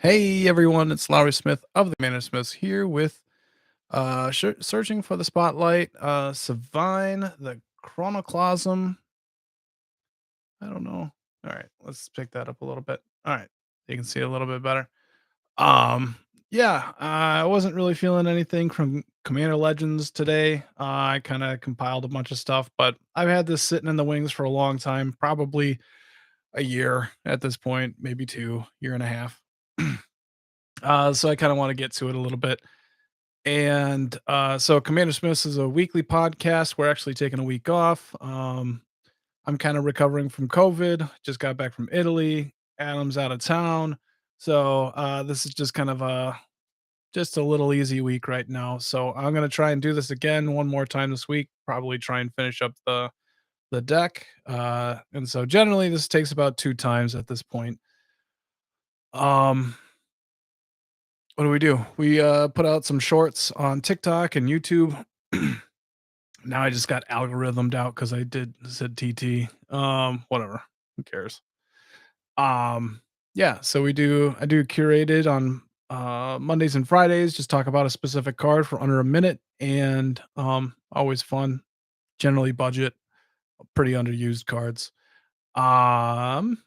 Hey everyone, it's Lowry Smith of the CommanderSmiths here with searching for the spotlight. Sevinne, the Chronoclasm. I don't know. All right, let's pick that up a little bit. All right, you can see it a little bit better. Um, yeah, I wasn't really feeling anything from Commander Legends today. I kind of compiled a bunch of stuff, but I've had this sitting in the wings for a long time, probably a year at this point, maybe two, year and a half. So I kind of want to get to it a little bit. And so Commander Smiths is a weekly podcast. We're actually taking a week off. I'm kind of recovering from COVID. Just got back from Italy. Adam's out of town. So this is just kind of just a little easy week right now. So I'm gonna try and do this again one more time this week. Probably try and finish up the deck. And so generally this takes about two times at this point. Um what do we do? We put out some shorts on TikTok and YouTube. Now I just got algorithmed out because I did said TT. Whatever. Who cares? Um, yeah, so I do curated on Mondays and Fridays, just talk about a specific card for under a minute and always fun, generally budget, pretty underused cards. Um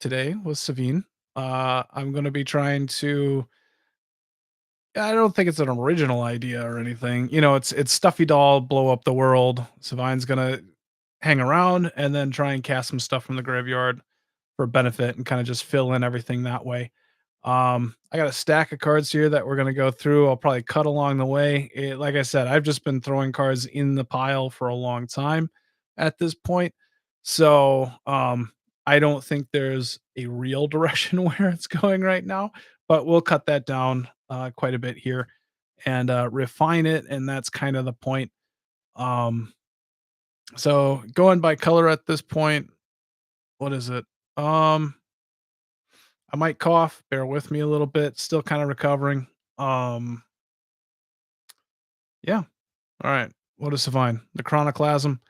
Today was Savine. I'm gonna be trying to I don't think it's an original idea or anything. You know, it's stuffy doll, blow up the world. Savine's gonna hang around and then try and cast some stuff from the graveyard for benefit and kind of just fill in everything that way. I got a stack of cards here that we're gonna go through. I'll probably cut along the way. Like I said, I've just been throwing cards in the pile for a long time at this point. So I don't think there's a real direction where it's going right now, but we'll cut that down quite a bit here and refine it. And that's kind of the point. Um, so going by color at this point, what is it? Um, I might cough. Bear with me a little bit. Still kind of recovering. Um, yeah. All right. What is Divine? The Chronoclasm.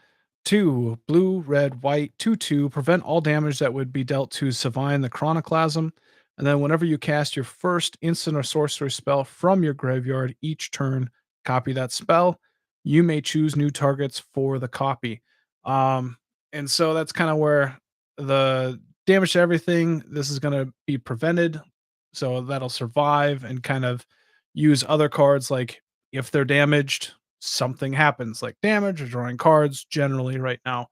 2 blue, red, white, 2/2. Prevent all damage that would be dealt to Savine the Chronoclasm. And then whenever you cast your first instant or sorcery spell from your graveyard each turn, copy that spell. You may choose new targets for the copy. Um, and so that's kind of where the damage to everything, this is going to be prevented. So that'll survive and kind of use other cards like if they're damaged, something happens like damage or drawing cards generally right now.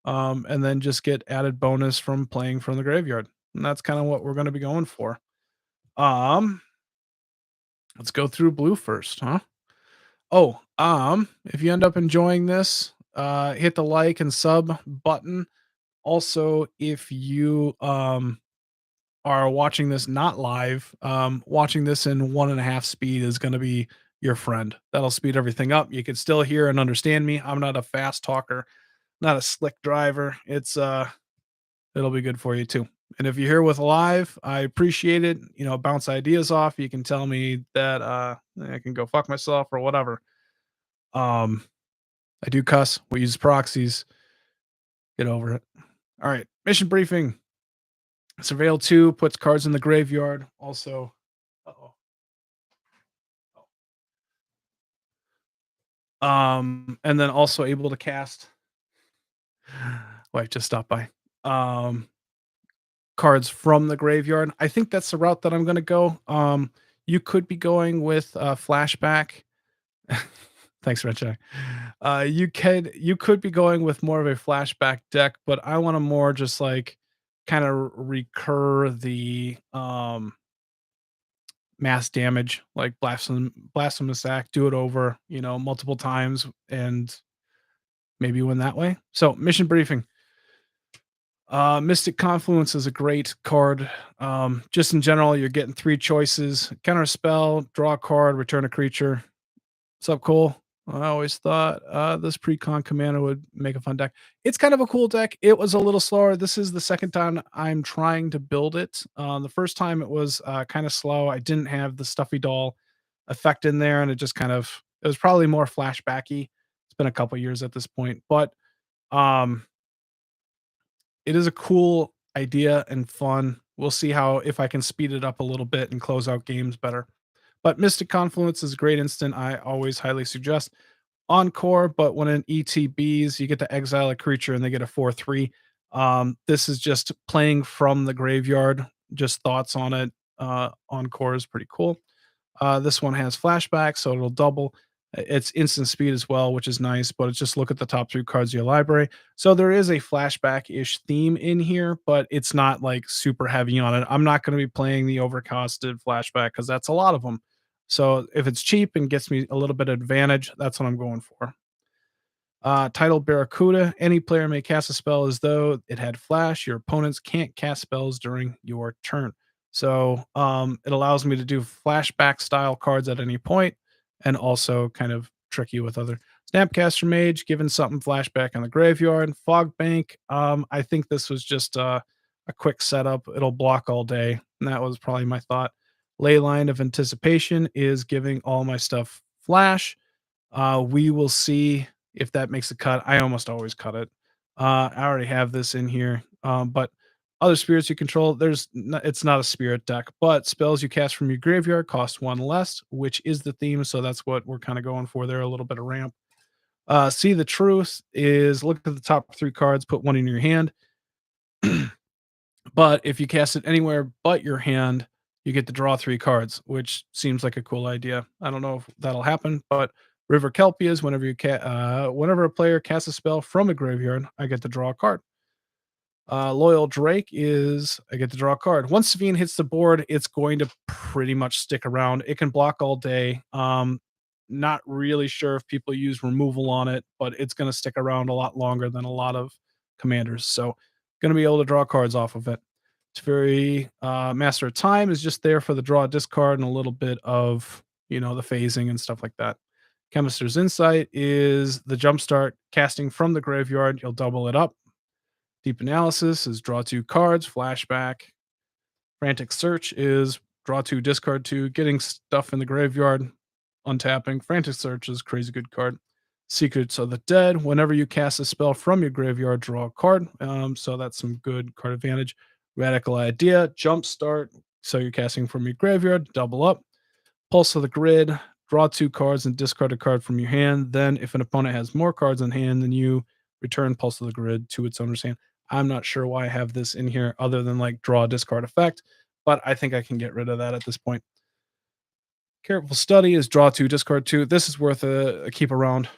And then just get added bonus from playing from the graveyard. And that's kind of what we're going to be going for. Um, let's go through blue first, huh? Oh, if you end up enjoying this, hit the like and sub button. Also, if you are watching this not live, watching this in 1.5 speed is going to be your friend. That'll speed everything up. You can still hear and understand me. I'm not a fast talker, not a slick driver. It'll be good for you too. And if you're here with live, I appreciate it. You know, bounce ideas off. You can tell me that I can go fuck myself or whatever. Um, I do cuss. We use proxies. Get over it. All right. Mission briefing. Surveil 2 puts cards in the graveyard. Also, uh-oh. And then also able to cast. Wife just stopped by. Um, Cards from the graveyard. I think that's the route that I'm gonna go. You could be going with flashback. Thanks, Richard. You could be going with more of a flashback deck, but I want to more just like kind of recur the mass damage, like blasphemous act, do it over, you know, multiple times and maybe win that way. So mission briefing. Mystic Confluence is a great card. Just in general, you're getting 3 choices: counter a spell, draw a card, return a creature. What's up, Cole? I always thought this pre-con commander would make a fun deck. It's kind of a cool deck. It was a little slower. This is the second time I'm trying to build it. The first time it was kind of slow. I didn't have the stuffy doll effect in there, and it was probably more flashbacky. It's been a couple years at this point, but um, it is a cool idea and fun. we'll see how if I can speed it up a little bit and close out games better. But Mystic Confluence is a great instant. I always highly suggest Encore, but when in ETBs, you get to exile a creature and they get a 4/3. This is just playing from the graveyard. Just thoughts on it. Encore is pretty cool. This one has flashback, so it'll double. It's instant speed as well, which is nice, but it's just look at the top 3 cards of your library. So there is a flashback-ish theme in here, but it's not like super heavy on it. I'm not going to be playing the overcosted flashback because that's a lot of them. So if it's cheap and gets me a little bit of advantage, that's what I'm going for. Titled Barracuda. Any player may cast a spell as though it had flash. Your opponents can't cast spells during your turn. So it allows me to do flashback style cards at any point, and also kind of tricky with other Snapcaster Mage, given something flashback on the graveyard. Fog Bank. I think this was just a quick setup. It'll block all day, and that was probably my thought. Leyline of Anticipation is giving all my stuff flash. We will see if that makes a cut. I almost always cut it. I already have this in here, but other spirits you control, it's not a spirit deck, but spells you cast from your graveyard cost 1 less, which is the theme. So that's what we're kind of going for there. A little bit of ramp. See the Truth is look at the top 3 cards, put 1 in your hand. But if you cast it anywhere but your hand, you get to draw 3 cards, which seems like a cool idea. I don't know if that'll happen, but River Kelpias, whenever a player casts a spell from a graveyard, I get to draw a card. Loyal Drake is I get to draw a card. Once Sevinne hits the board, it's going to pretty much stick around. It can block all day. Not really sure if people use removal on it, but it's going to stick around a lot longer than a lot of commanders. So going to be able to draw cards off of it. It's very Master of Time is just there for the draw discard and a little bit of the phasing and stuff like that. Chemist's Insight is the jumpstart casting from the graveyard. You'll double it up. Deep Analysis is draw 2 cards, flashback. Frantic Search is draw 2, discard 2, getting stuff in the graveyard, untapping. Frantic Search is a crazy good card. Secrets of the Dead. Whenever you cast a spell from your graveyard, draw a card. So that's some good card advantage. Radical Idea, Jumpstart. So you're casting from your graveyard, double up. Pulse of the Grid, draw 2 cards and discard a card from your hand. Then, if an opponent has more cards in hand than you, return Pulse of the Grid to its owner's hand. I'm not sure why I have this in here other than like draw discard effect, but I think I can get rid of that at this point. Careful Study is draw 2, discard 2. This is worth a keep around.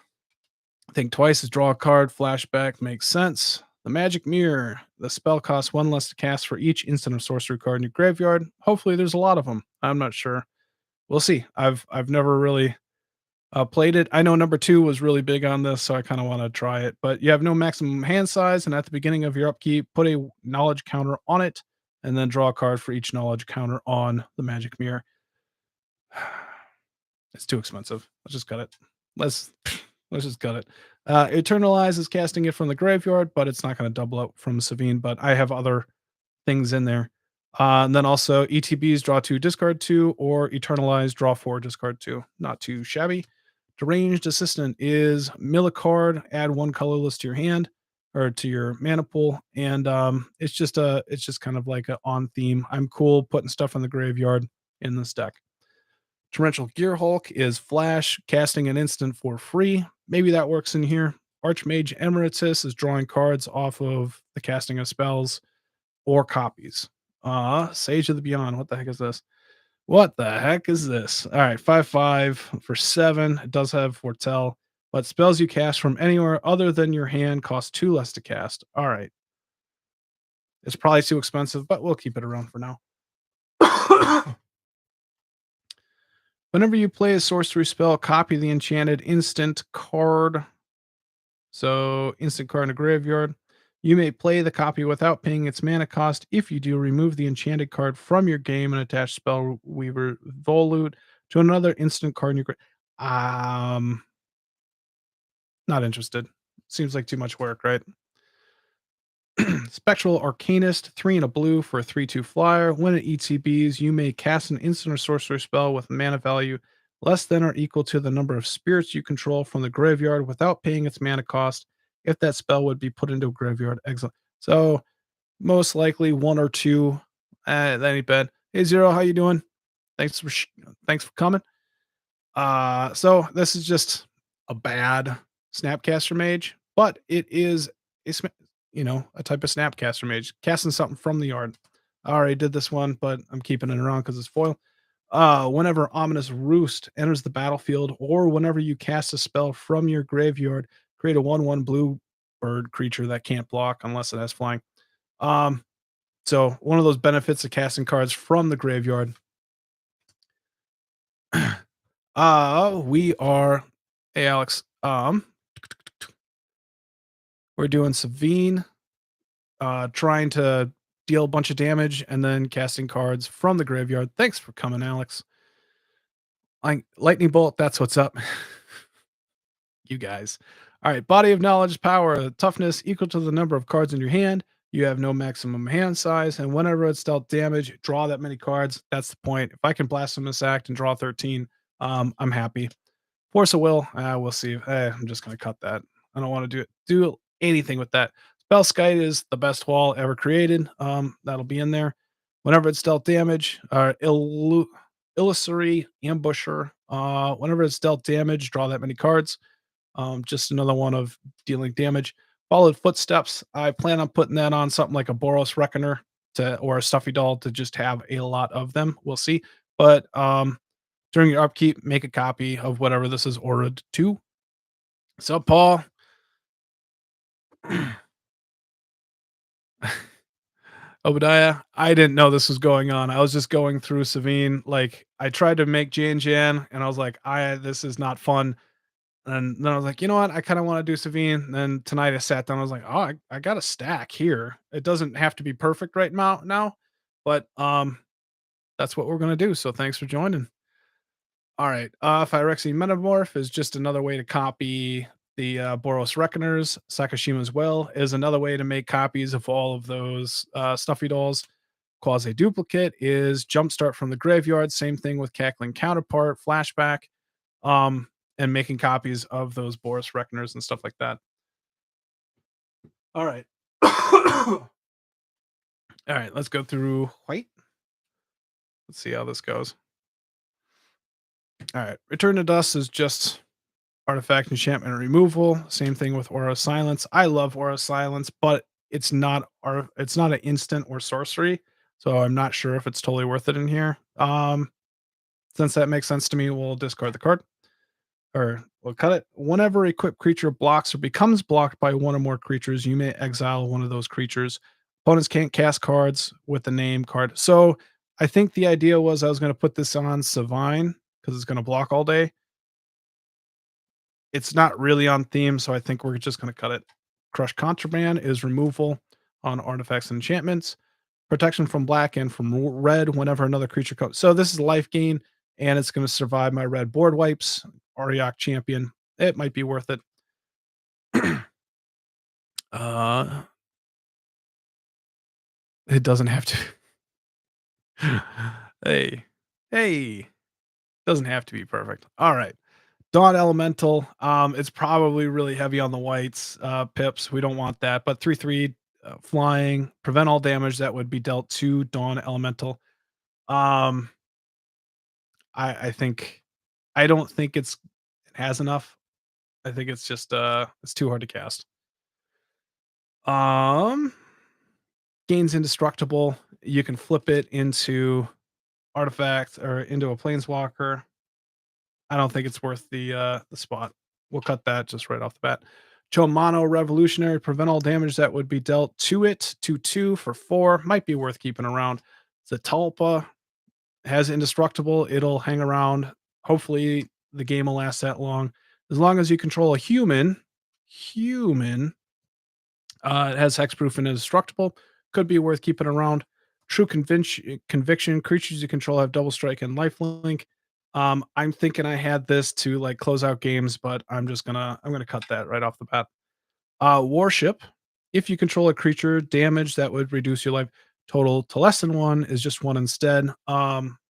Think twice is draw a card, flashback makes sense. The Magic Mirror. The spell costs 1 less to cast for each instant or sorcery card in your graveyard. Hopefully there's a lot of them. I'm not sure. We'll see. I've never really played it. I know number 2 was really big on this, so I kind of want to try it. But you have no maximum hand size, and at the beginning of your upkeep, put a knowledge counter on it, and then draw a card for each knowledge counter on the Magic Mirror. It's too expensive. Let's just cut it. Let's just cut it. Eternalize is casting it from the graveyard, but it's not going to double up from Sevinne. But I have other things in there. And then also ETBs, draw 2, discard 2, or Eternalize, draw 4, discard 2. Not too shabby. Deranged Assistant is mill a card, add 1 colorless to your hand or to your mana pool, and it's just kind of like a on theme. I'm cool putting stuff in the graveyard in this deck. Torrential Gearhulk is flash, casting an instant for free. Maybe that works in here. Archmage Emeritus is drawing cards off of the casting of spells or copies. Sage of the Beyond. What the heck is this? What the heck is this? All right, 5/5 for 7. It does have Foretell, but spells you cast from anywhere other than your hand cost 2 less to cast. All right. It's probably too expensive, but we'll keep it around for now. Whenever you play a sorcery spell, copy the enchanted instant card. So, instant card in a graveyard. You may play the copy without paying its mana cost. If you do, remove the enchanted card from your game and attach Spellweaver Volute to another instant card in your not interested. Seems like too much work, right? Spectral Arcanist, 3 and a blue for a 3/2 flyer. When it ETBs, you may cast an instant or sorcery spell with mana value less than or equal to the number of spirits you control from the graveyard without paying its mana cost. If that spell would be put into a graveyard exile. So most likely 1 or 2 That ain't bad. Hey, Zero, how you doing? Thanks for coming. So this is just a bad Snapcaster Mage, but it is a a type of Snapcaster Mage casting something from the yard. I already did this one, but I'm keeping it around because it's foil. Whenever Ominous Roost enters the battlefield, or whenever you cast a spell from your graveyard, create a 1/1 blue bird creature that can't block unless it has flying. Um, so one of those benefits of casting cards from the graveyard. We are Hey Alex. We're doing Sevinne, trying to deal a bunch of damage and then casting cards from the graveyard. Thanks for coming, Alex. Like lightning bolt, that's what's up. You guys. All right, body of knowledge, power, toughness equal to the number of cards in your hand. You have no maximum hand size, and whenever it's dealt damage, draw that many cards. That's the point. If I can blast from this act and draw 13, I'm happy. Force of will, we'll see. I'm just gonna cut that. I don't want to do anything with that. Spell Skite is the best wall ever created. That'll be in there. Whenever it's dealt damage, illusory ambusher. Whenever it's dealt damage, draw that many cards. Just another one of dealing damage. Followed footsteps. I plan on putting that on something like a Boros Reckoner or a Stuffy Doll to just have a lot of them. We'll see. But during your upkeep, make a copy of whatever this is ordered to. So, Paul. Obadiah, I didn't know this was going on. I was just going through Savine. Like, I tried to make Jan, and I was like, this is not fun. And then I was like, you know what? I kind of want to do Savine. And then tonight I sat down. I was like, oh, I got a stack here. It doesn't have to be perfect right now, but that's what we're gonna do. So thanks for joining. All right. Phyrexia Metamorph is just another way to copy the Boros Reckoners. Sakashima's Well is another way to make copies of all of those stuffy dolls. Quasi Duplicate is Jumpstart from the Graveyard. Same thing with Cackling Counterpart, Flashback, and making copies of those Boros Reckoners and stuff like that. All right. All right. Let's go through White. Let's see how this goes. All right. Return to Dust is just artifact enchantment removal. Same thing with Aura Silence. I love Aura Silence, but it's not an instant or sorcery, so I'm not sure if it's totally worth it in here. Since that makes sense to me, we'll discard the card. Or we'll cut it. Whenever a equipped creature blocks or becomes blocked by one or more creatures, you may exile one of those creatures. Opponents can't cast cards with the name card. So I think the idea was I was going to put this on Sevinne because it's going to block all day. It's not really on theme, so I think we're just going to cut it. Crush Contraband is removal on artifacts and enchantments. Protection from black and from red whenever another creature comes. So this is life gain, and it's going to survive my red board wipes. Ariok Champion. It might be worth it. uh, it doesn't have to. Hey, doesn't have to be perfect. All right. Dawn Elemental. It's probably really heavy on the whites, pips. We don't want that. But 3/3 flying, prevent all damage that would be dealt to Dawn Elemental. Um, I think I don't think it has enough. I think it's just it's too hard to cast. Um, Gains indestructible. You can flip it into artifact or into a planeswalker. I don't think it's worth the spot. We'll cut that just right off the bat. Chomano Revolutionary, prevent all damage that would be dealt to it. 2/2 for 4. Might be worth keeping around. Zatalpa has indestructible. It'll hang around. Hopefully the game will last that long. As long as you control a human, it has hexproof and indestructible. Could be worth keeping around. True conviction. Creatures you control have double strike and lifelink. I'm thinking I had this to like close out games, but I'm gonna cut that right off the bat. Warship. If you control a creature, damage that would reduce your life total to less than 1 is just 1 instead.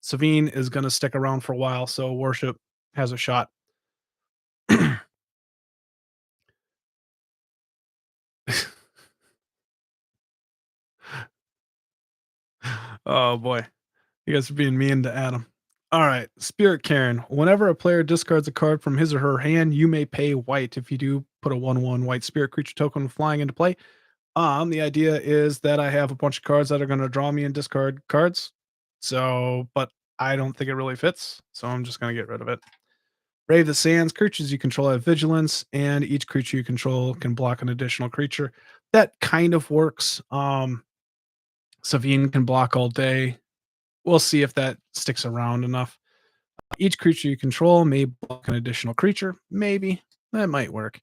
Savine is gonna stick around for a while, so Warship has a shot. Oh boy. You guys are being mean to Adam. All right, Spirit Karen. Whenever a player discards a card from his or her hand, you may pay white. If you do, put a 1/1 white spirit creature token flying into play. The idea is that I have a bunch of cards that are going to draw me and discard cards. So, but I don't think it really fits. So I'm just going to get rid of it. Brave the Sands. Creatures you control have vigilance, and each creature you control can block an additional creature. That kind of works. Sevinne can block all day. We'll see if that sticks around enough. Each creature you control may block an additional creature. Maybe. That might work.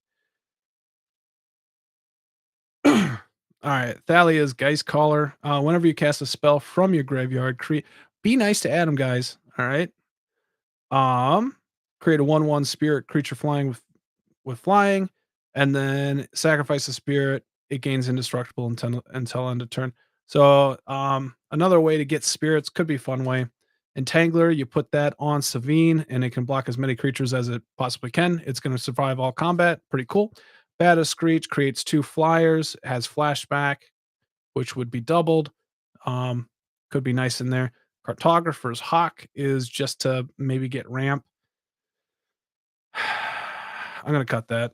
All right. Thalia's Geist Caller. Whenever you cast a spell from your graveyard, be nice to Adam, guys. All right. Create a 1/1 spirit creature flying with flying, and then sacrifice a spirit. It gains indestructible until end of turn. So another way to get spirits could be a fun way. Entangler, you put that on Sevinne, and it can block as many creatures as it possibly can. It's going to survive all combat. Pretty cool. Bata Screech creates 2 flyers, has flashback, which would be doubled. Could be nice in there. Cartographer's Hawk is just to maybe get ramp. I'm going to cut that.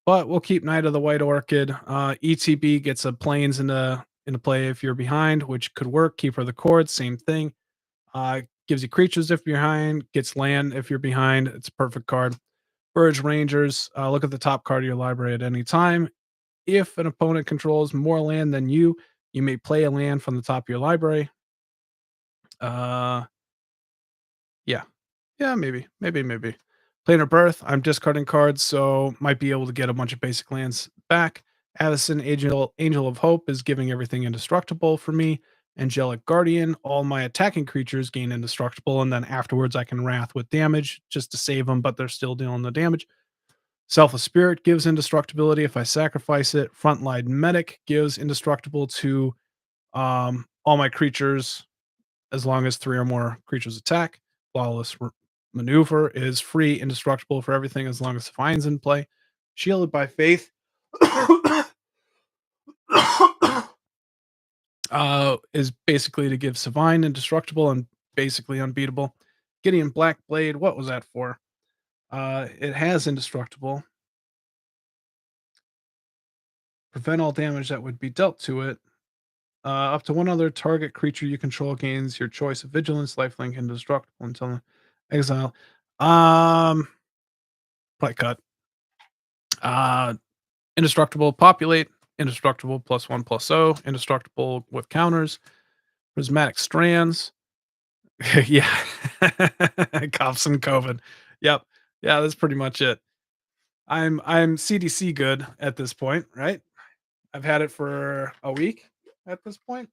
But we'll keep Knight of the White Orchid. ETB gets a planes into play if you're behind, which could work. Keeper of the Chord, same thing. Gives you creatures if you're behind, gets land if you're behind. It's a perfect card. Burge Rangers, look at the top card of your library at any time. If an opponent controls more land than you may play a land from the top of your library. Yeah. Yeah, maybe. Planar Birth, I'm discarding cards, so might be able to get a bunch of basic lands back. Addison, Angel of Hope, is giving everything indestructible for me. Angelic Guardian, all my attacking creatures gain indestructible, and then afterwards I can Wrath with damage just to save them, but they're still dealing the damage. Selfless Spirit gives indestructibility if I sacrifice it. Frontline Medic gives indestructible to all my creatures as long as 3 or more creatures attack. Flawless Maneuver is free, indestructible for everything as long as Fine's in play. Shielded by Faith is basically to give Sevinne indestructible and basically unbeatable. Gideon Black Blade, what was that for? It has indestructible. Prevent all damage that would be dealt to it. Up to one other target creature you control gains your choice of vigilance, lifelink, indestructible until exile. Probably cut. Indestructible, populate, indestructible +1/+0, indestructible with counters, prismatic strands. Yeah. Coughs and COVID. Yep. Yeah, that's pretty much it. I'm CDC good at this point, right? I've had it for a week at this point,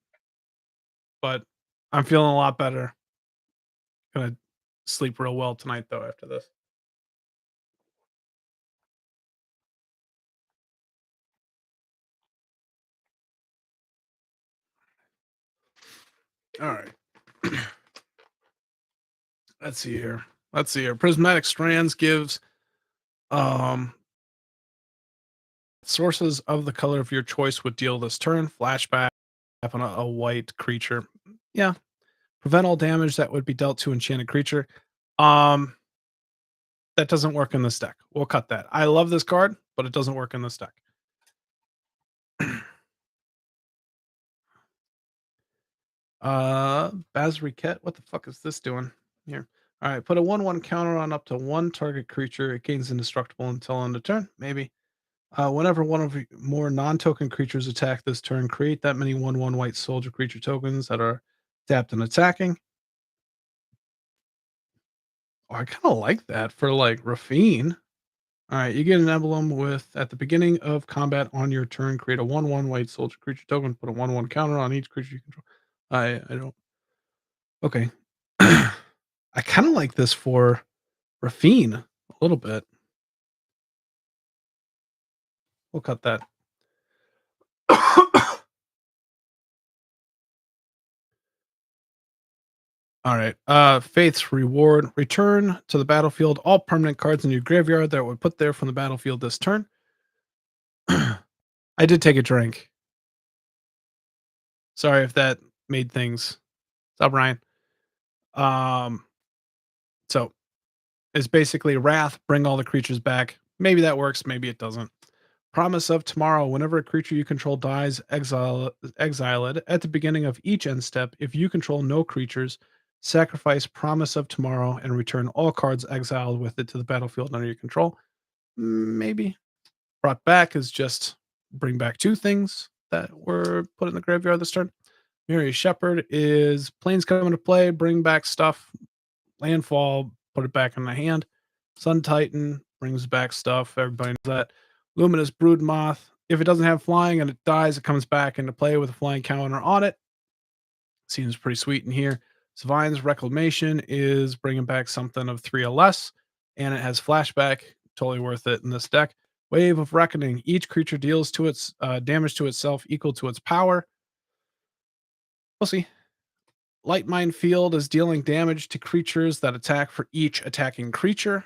but I'm feeling a lot better. Gonna sleep real well tonight though after this. All right. Let's see here. Prismatic Strands gives um sources of the color of your choice would deal this turn. Flashback on a white creature. Yeah. Prevent all damage that would be dealt to enchanted creature. Um that doesn't work in this deck. We'll cut that. I love this card, but it doesn't work in this deck. Bazriket, what the fuck is this doing here? All right, put a 1/1 counter on up to one target creature. It gains indestructible until end of turn. Maybe. Whenever one of more non-token creatures attack this turn, create that many 1/1 white soldier creature tokens that are tapped and attacking. Oh, I kind of like that for like Rafine. All right, you get an emblem with at the beginning of combat on your turn, create a 1/1 white soldier creature token, put a 1/1 counter on each creature you control. I don't. Okay. I kind of like this for Rafine a little bit. We'll cut that. All right. Faith's Reward. Return to the battlefield all permanent cards in your graveyard that were put there from the battlefield this turn. I did take a drink. Sorry if that made things What's up, Ryan? Um, so it's basically Wrath, bring all the creatures back. Maybe that works, maybe it doesn't. Promise of Tomorrow. Whenever a creature you control dies, exile it at the beginning of each end step. If you control no creatures, sacrifice Promise of Tomorrow and return all cards exiled with it to the battlefield under your control. Maybe. Brought back is just bring back two things that were put in the graveyard this turn. Mary Shepherd is planes come into play, bring back stuff, landfall, put it back in the hand. Sun Titan brings back stuff. Everybody knows that. Luminous Brood Moth. If it doesn't have flying and it dies, it comes back into play with a flying counter on it. Seems pretty sweet in here. Sevinne's Reclamation is bringing back something of 3 or less, and it has flashback. Totally worth it in this deck. Wave of Reckoning. Each creature deals to its damage to itself equal to its power. We'll see. Light Mine Field is dealing damage to creatures that attack for each attacking creature.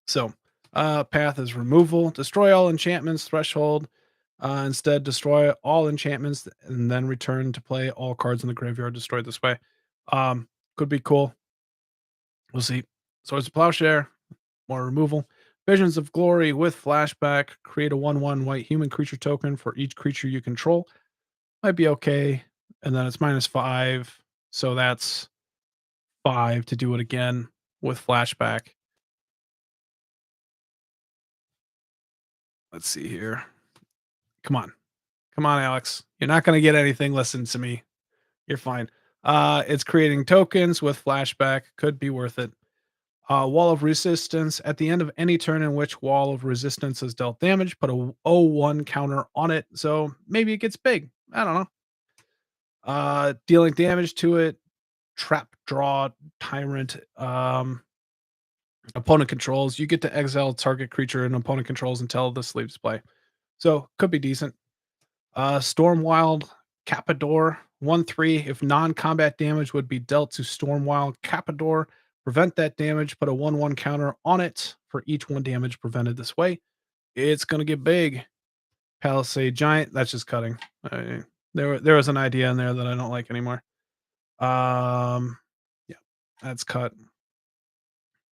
So, path is removal. Destroy all enchantments, threshold. Instead, destroy all enchantments and then return to play all cards in the graveyard destroyed this way. Could be cool. We'll see. Swords of Plowshare, more removal. Visions of Glory with flashback. Create a 1/1 white human creature token for each creature you control. Might be okay. And then it's -5. So that's 5 to do it again with flashback. Let's see here. Come on. Come on, Alex. You're not going to get anything. Listen to me. You're fine. It's creating tokens with flashback. Could be worth it. Wall of Resistance. At the end of any turn in which Wall of Resistance is dealt damage, put a 0/1 counter on it. So maybe it gets big. I don't know. Dealing damage to it. Trap, draw, Tyrant. Opponent controls. You get to exile target creature and opponent controls until this leaves play. So could be decent. Stormwild Capador 1/3. If non-combat damage would be dealt to Stormwild Capador, prevent that damage. Put a 1/1 counter on it for each 1 damage prevented this way. It's gonna get big. Palisade Giant. That's just cutting. There was an idea in there that I don't like anymore. Yeah, that's cut.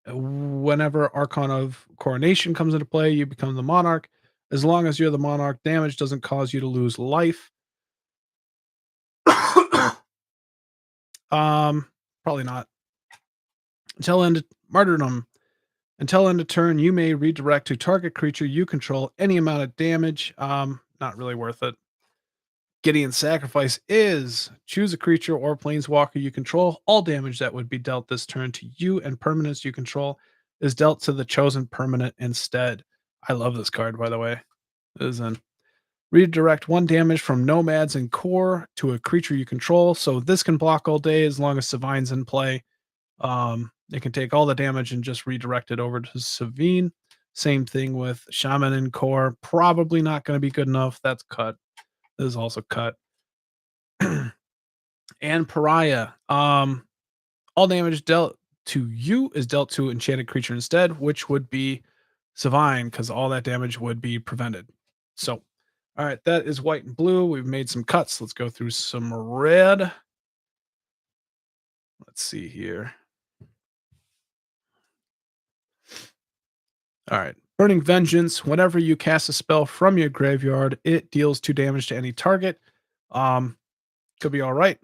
Whenever Archon of Coronation comes into play, you become the monarch. As long as you're the monarch, damage doesn't cause you to lose life. Probably not. Until end martyrdom. Until end of turn, you may redirect to target creature you control any amount of damage. Not really worth it. Gideon Sacrifice is choose a creature or planeswalker you control. All damage that would be dealt this turn to you and permanents you control is dealt to the chosen permanent instead. I love this card, by the way. It is in. Redirect 1 damage from Nomads and Core to a creature you control. So this can block all day as long as Sevinne's in play. It can take all the damage and just redirect it over to Sevinne. Same thing with Shaman and Core. Probably not going to be good enough. That's cut. This is also cut. And Pariah. All damage dealt to you is dealt to enchanted creature instead, which would be Sevinne, because all that damage would be prevented. So, all right, that is white and blue. We've made some cuts. Let's go through some red. Let's see here. All right. Burning Vengeance. Whenever you cast a spell from your graveyard, it deals 2 damage to any target. Could be all right.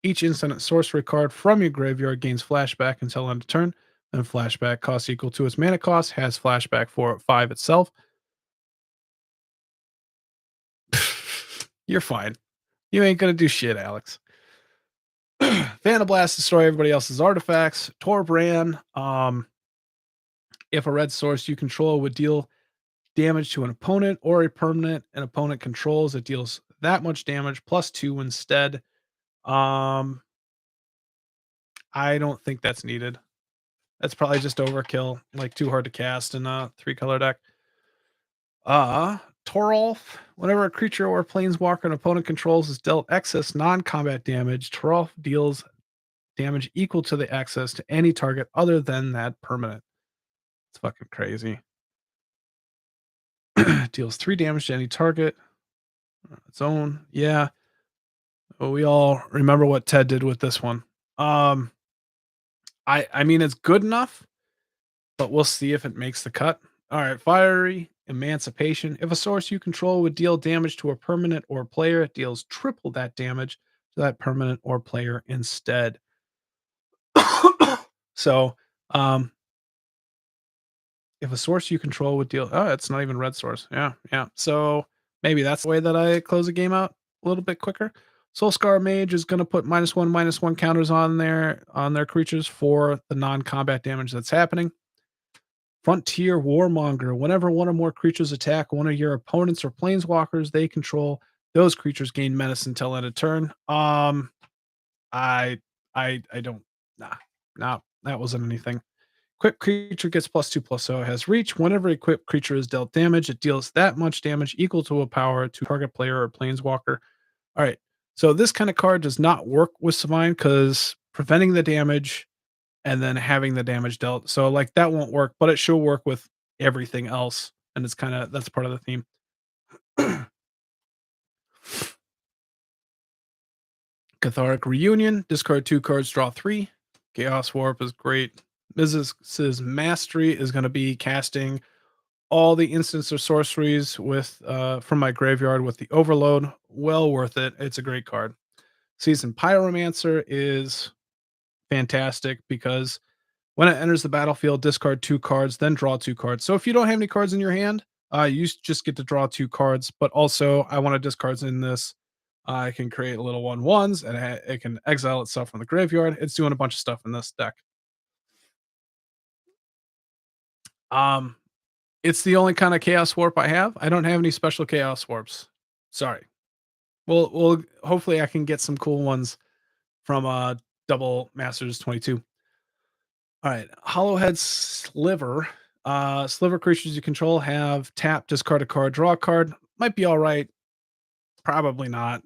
Each instant and sorcery card from your graveyard gains flashback until end of turn. And flashback cost equal to its mana cost, has flashback for 5 itself. You're fine. You ain't gonna do shit, Alex. Blast, destroy everybody else's artifacts. Torbran, if a red source you control would deal damage to an opponent or a permanent an opponent controls, it deals that much damage plus 2 instead. I don't think that's needed. That's probably just overkill, like too hard to cast in a 3-color deck. Torolf. Whenever a creature or planeswalker an opponent controls is dealt excess non-combat damage, Torolf deals damage equal to the excess to any target other than that permanent. It's fucking crazy. Deals 3 damage to any target. Its own. Yeah. Well, we all remember what Ted did with this one. Um, I mean, it's good enough, but we'll see if it makes the cut. All right, Fiery Emancipation. If a source you control would deal damage to a permanent or player, it deals triple that damage to that permanent or player instead. So, um, if a source you control would deal, oh, it's not even red source. Yeah, yeah. So maybe that's the way that I close a game out a little bit quicker. Soulscar Mage is going to put -1/-1 counters on their creatures for the non-combat damage that's happening. Frontier Warmonger. Whenever one or more creatures attack one of your opponents or planeswalkers they control, those creatures gain menace until end of turn. I I don't. Nah, nah, that wasn't anything. Equipped creature gets +2/+, so it has reach. Whenever equipped creature is dealt damage, it deals that much damage equal to a power to target player or planeswalker. All right. So this kind of card does not work with Sevinne because preventing the damage and then having the damage dealt. So like that won't work, but it should work with everything else. And it's kind of that's part of the theme. Cathartic Reunion, discard 2 cards, draw 3. Chaos Warp is great. Mrs. Mastery is going to be casting all the instants or sorceries with from my graveyard with the overload. Well worth it. It's a great card. Seasoned Pyromancer is fantastic because when it enters the battlefield, discard 2 cards, then draw 2 cards. So if you don't have any cards in your hand, just get to draw 2 cards. But also, I want to discards in this. I can create little 1/1s, and it can exile itself from the graveyard. It's doing a bunch of stuff in this deck. Um, it's the only kind of Chaos Warp I have. I don't have any special Chaos Warps. Sorry. Well, hopefully I can get some cool ones from Double Masters 22. All right, Hollowhead Sliver. Sliver creatures you control have tap, discard a card, draw a card. Might be all right. Probably not.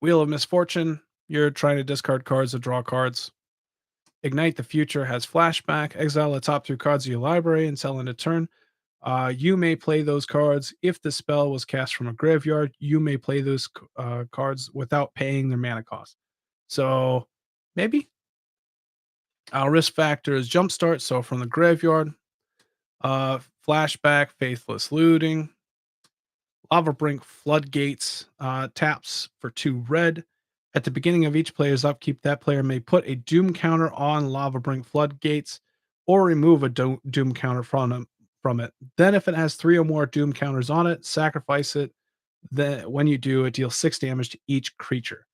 Wheel of Misfortune. You're trying to discard cards or draw cards. Ignite the Future has flashback. Exile the top 3 cards of your library until end of turn. You may play those cards. If the spell was cast from a graveyard, you may play those cards without paying their mana cost. So maybe. Risk factor is Jumpstart. So from the graveyard, flashback, faithless looting, Lava Brink Floodgates, taps for 2 red. At the beginning of each player's upkeep, that player may put a Doom counter on Lava Brink Floodgates or remove a Doom counter from it. Then, if it has 3 or more Doom counters on it, sacrifice it. Then, when you do, it deals 6 damage to each creature.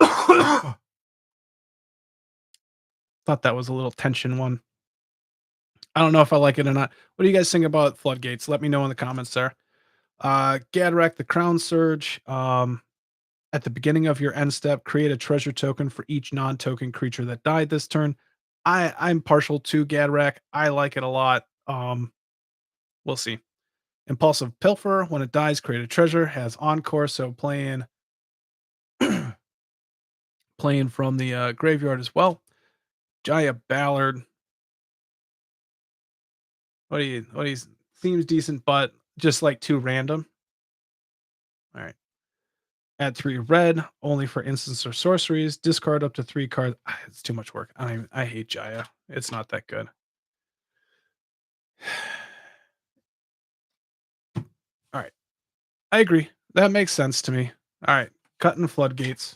Thought that was a little tension one. I don't know if I like it or not. What do you guys think about Floodgates? Let me know in the comments there. Gadrak, the Crown Surge. At the beginning of your end step, create a treasure token for each non-token creature that died this turn. I'm partial to Gadrak. I like it a lot. We'll see. Impulsive Pilfer. When it dies, create a treasure. Has Encore, so playing playing from the graveyard as well. Jaya Ballard. What do you seems decent, but just like too random. All right. Add 3 red, only for instants or sorceries. Discard up to 3 cards. It's too much work. I hate Jaya. It's not that good. All right. I agree. That makes sense to me. All right. Cutting floodgates.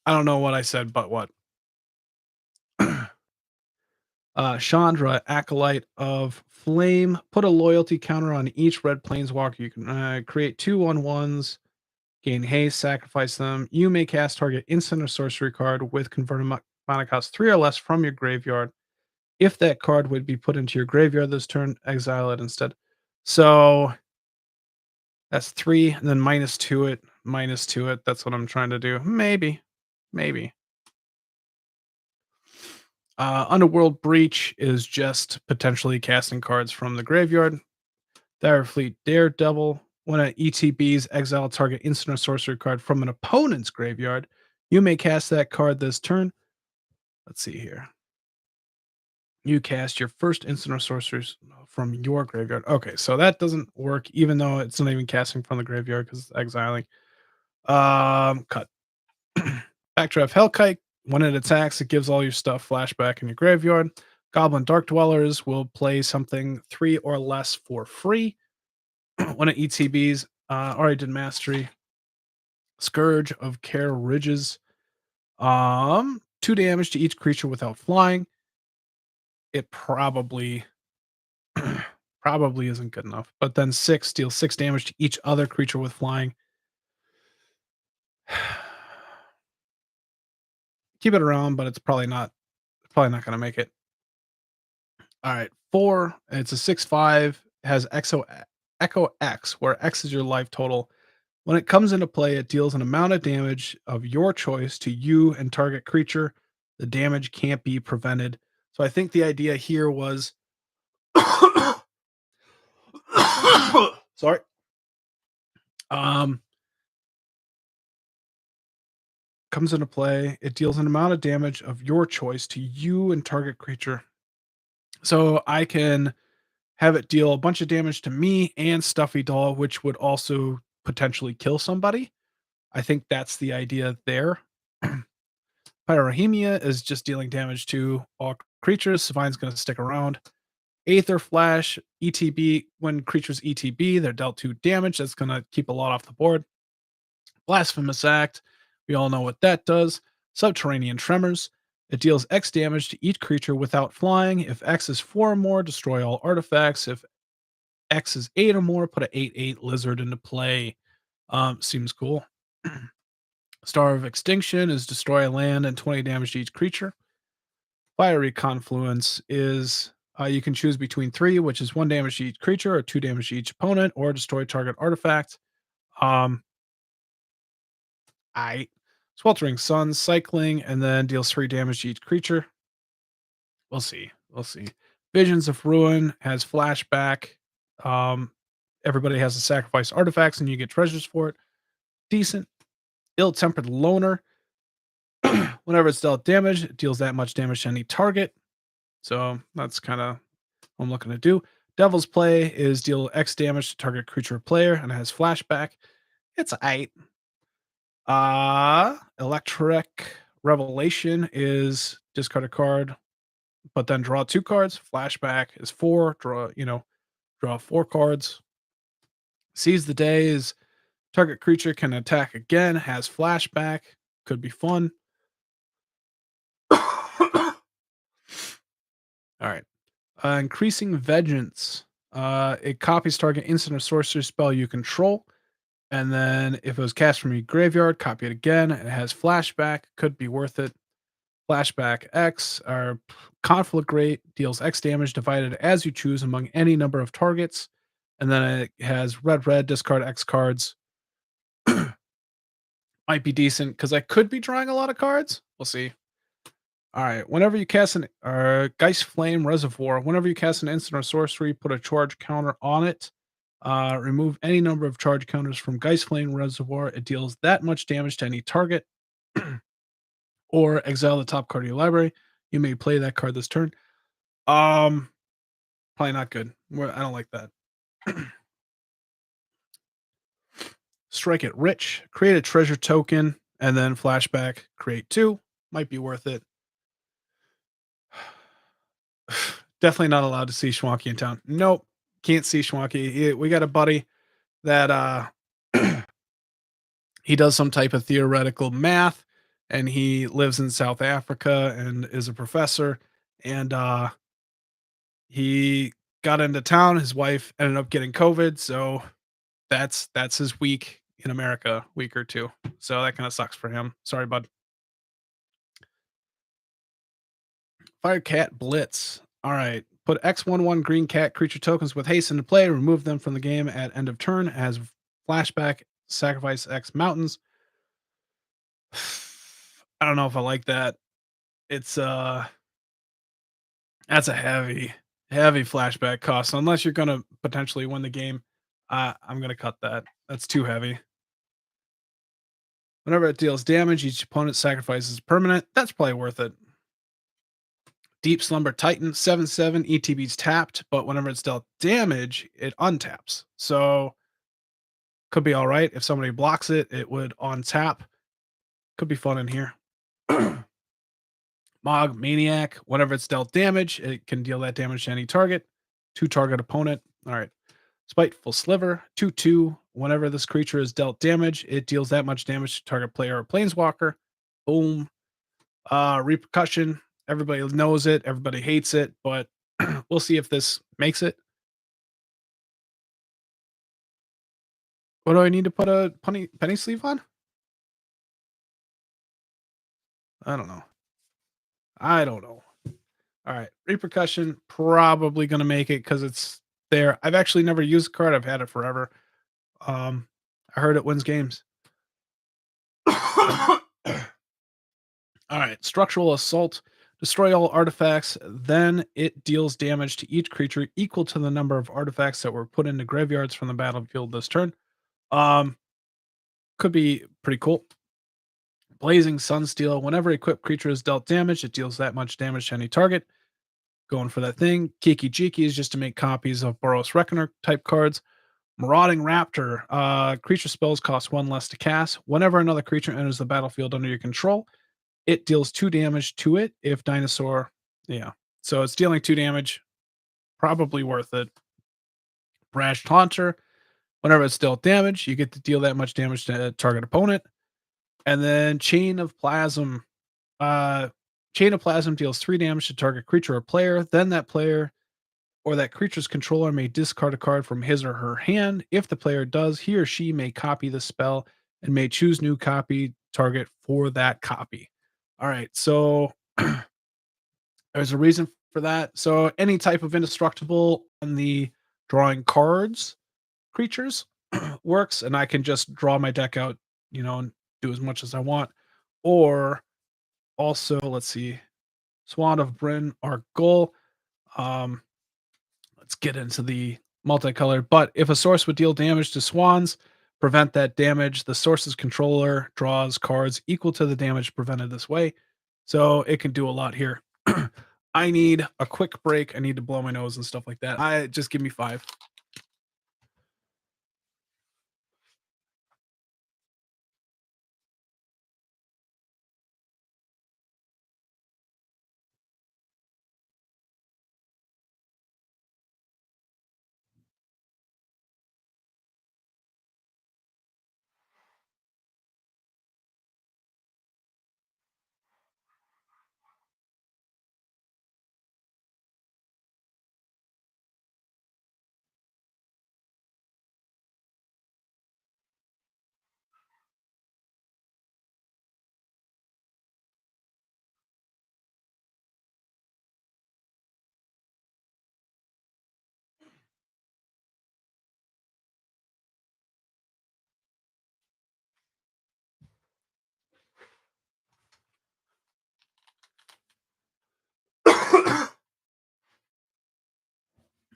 I don't know what I said, but what? Chandra, Acolyte of Flame. Put a loyalty counter on each red planeswalker. You can create 2/1/1s. Gain haste, sacrifice them. You may cast target instant or sorcery card with converted mana cost 3 or less from your graveyard. If that card would be put into your graveyard this turn, exile it instead. So that's 3, and then minus to it. That's what I'm trying to do. Maybe. Maybe. Underworld Breach is just potentially casting cards from the graveyard. Direfleet Daredevil. When an ETBs exile target instant or sorcery card from an opponent's graveyard, you may cast that card this turn. Let's see here. You cast your first instant or sorceries from your graveyard. Okay, so that doesn't work, even though it's not even casting from the graveyard because it's exiling. Cut. Backdraft Hellkite. When it attacks, it gives all your stuff flashback in your graveyard. Goblin Dark Dwellers will play something 3 or less for free. When it ETBs, already did Mastery. Scourge of Care Ridges. 2 damage to each creature without flying. It probably probably isn't good enough. But then 6 deals 6 damage to each other creature with flying. Keep it around, but it's probably not gonna make it. All right, 4, it's a 6/5, has Echo X, where X is your life total. When it comes into play, it deals an amount of damage of your choice to you and target creature. The damage can't be prevented. So I think the idea here was sorry. Um Comes into play, it deals an amount of damage of your choice to you and target creature. So I can have it deal a bunch of damage to me and Stuffy Doll, which would also potentially kill somebody. I think that's the idea there. Pyrorhemia is just dealing damage to all creatures. Sevinne's going to stick around. Aether Flash, ETB. When creatures ETB, they're dealt 2 damage. That's going to keep a lot off the board. Blasphemous Act. We all know what that does. Subterranean Tremors. It deals X damage to each creature without flying. If X is 4 or more, destroy all artifacts. If X is 8 or more, put a 8/8 lizard into play. Seems cool. Star of Extinction is destroy a land and 20 damage to each creature. Fiery Confluence is you can choose between 3, which is 1 damage to each creature, or 2 damage to each opponent, or destroy target artifact. I Sweltering Sun, cycling, and then deals 3 damage to each creature. We'll see. We'll see. Visions of Ruin has flashback. Um, Everybody has to sacrifice artifacts and you get treasures for it. Decent. Ill-Tempered Loner. Whenever it's dealt damage, it deals that much damage to any target. So that's kind of what I'm looking to do. Devil's Play is deal X damage to target creature or player, and it has flashback. It's aight. Electric Revelation is discard a card, but then draw 2 cards. Flashback is 4. Draw 4 cards. Seize the Day is target creature can attack again, has flashback. Could be fun. All right. Increasing Vengeance. It copies target instant or sorcery spell you control. And then if it was cast from your graveyard, copy it again. It has flashback. Could be worth it. Flashback X or Conflict Rate deals X damage divided as you choose among any number of targets. And then it has red, discard X cards. Might be decent because I could be drawing a lot of cards. We'll see. All right. Whenever you cast an Geist Flame Reservoir, whenever you cast an instant or sorcery, put a charge counter on it. Remove any number of charge counters from Geist Flame Reservoir. It deals that much damage to any target. Or exile the top card of your library. You may play that card this turn. Probably not good. I don't like that. Strike it rich. Create a treasure token, and then flashback. Create 2. Might be worth it. Definitely not allowed to see Schwanky in town. Nope. Can't see Schwanky. We got a buddy that he does some type of theoretical math, and he lives in South Africa and is a professor. And he got into town. His wife ended up getting COVID, so that's his week in America, week or 2. So that kind of sucks for him. Sorry, bud. Firecat Blitz. All right. Put X11 green cat creature tokens with haste into play. Remove them from the game at end of turn as flashback. Sacrifice X mountains. I don't know if I like that. It's that's a heavy flashback cost. So unless you're gonna potentially win the game, I'm gonna cut that. That's too heavy. Whenever it deals damage, each opponent sacrifices a permanent. That's probably worth it. Deep Slumber Titan, 7/7, ETB's tapped, but whenever it's dealt damage, it untaps. So Could be all right. If somebody blocks it, it would on tap. Could be fun in here. Mog Maniac, whenever it's dealt damage, it can deal that damage to any target, to target opponent. All right. Spiteful Sliver, 2/2. Whenever this creature is dealt damage, it deals that much damage to target player or planeswalker. Boom. Repercussion. Everybody knows it. Everybody hates it, but we'll see if this makes it. What do I need to put a penny sleeve on? I don't know. I don't know. All right. Repercussion, probably going to make it because it's there. I've actually never used the card. I've had it forever. I heard it wins games. All right. Structural Assault. Destroy all artifacts. Then it deals damage to each creature equal to the number of artifacts that were put into graveyards from the battlefield this turn. Um, could be pretty cool. Blazing Sunsteel. Whenever equipped creature is dealt damage, it deals that much damage to any target. Going for that thing. Kiki Jiki is just to make copies of Boros Reckoner type cards. Marauding Raptor. Creature spells cost 1 less to cast. Whenever another creature enters the battlefield under your control, it deals 2 damage to it if dinosaur. Yeah. So it's dealing 2 damage. Probably worth it. Brash Taunter. Whenever it's dealt damage, you get to deal that much damage to a target opponent. And then Chain of Plasm. Chain of Plasm deals 3 damage to target creature or player. Then that player or that creature's controller may discard a card from his or her hand. If the player does, he or she may copy the spell and may choose new copy target for that copy. All right, so there's a reason for that. So any type of indestructible on the drawing cards creatures works, and I can just draw my deck out, and do as much as I want. Or also, let's see, Swan of Bryn, our goal. Um, let's get into the multicolored. But if a source would deal damage to swans, prevent that damage, the source's controller draws cards equal to the damage prevented this way. So it can do a lot here. I need a quick break. I need to blow my nose and stuff like that. I just give me 5.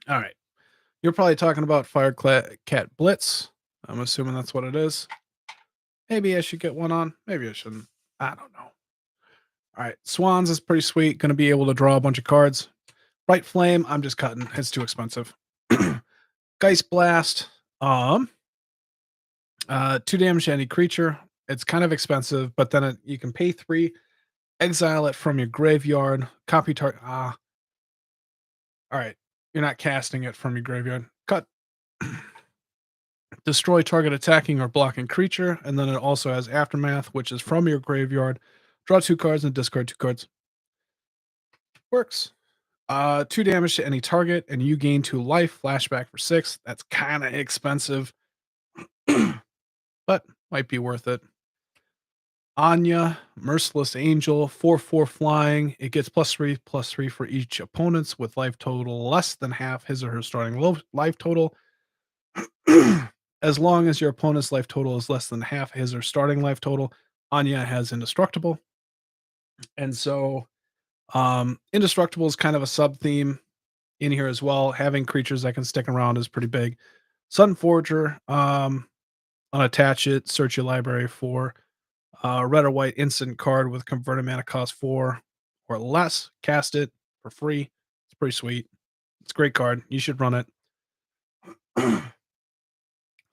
All right. You're probably talking about Cat Blitz. I'm assuming that's what it is. Maybe I should get one on. Maybe I shouldn't. I don't know. All right. Swans is pretty sweet. Going to be able to draw a bunch of cards. Bright Flame, I'm just cutting. It's too expensive. Geist Blast. 2 damage to any creature. It's kind of expensive, but then you can pay 3, exile it from your graveyard, copy target. All right. You're not casting it from your graveyard. Cut. Destroy target attacking or blocking creature, and then it also has Aftermath, which is from your graveyard. Draw 2 cards and discard 2 cards. Works. 2 damage to any target, and you gain 2 life. Flashback for 6. That's kind of expensive, but might be worth it. Anya, Merciless Angel, 4/4 flying. It gets +3/+3 for each opponent's with life total less than half his or her starting life total. As long as your opponent's life total is less than half his or starting life total, Anya has Indestructible. And so Indestructible is kind of a sub theme in here as well. Having creatures that can stick around is pretty big. Sun Forger, unattach it, search your library for red or white instant card with converted mana cost 4 or less. Cast it for free. It's pretty sweet. It's a great card. You should run it.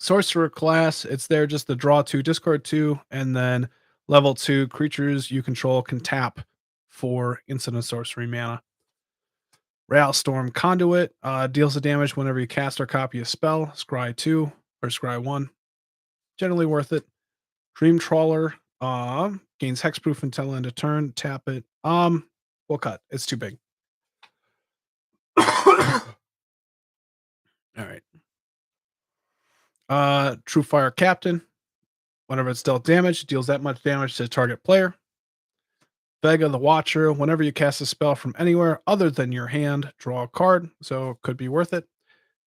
Sorcerer class, it's there just to draw 2, discard 2, and then level 2 creatures you control can tap for instant and sorcery mana. Railstorm Conduit deals the damage whenever you cast or copy a spell. Scry 2 or Scry 1. Generally worth it. Dream Trawler gains hexproof until end of turn. Tap it. We'll cut. It's too big. All right. True Fire Captain. Whenever it's dealt damage, it deals that much damage to the target player. Vega the Watcher. Whenever you cast a spell from anywhere other than your hand, draw a card. So it could be worth it.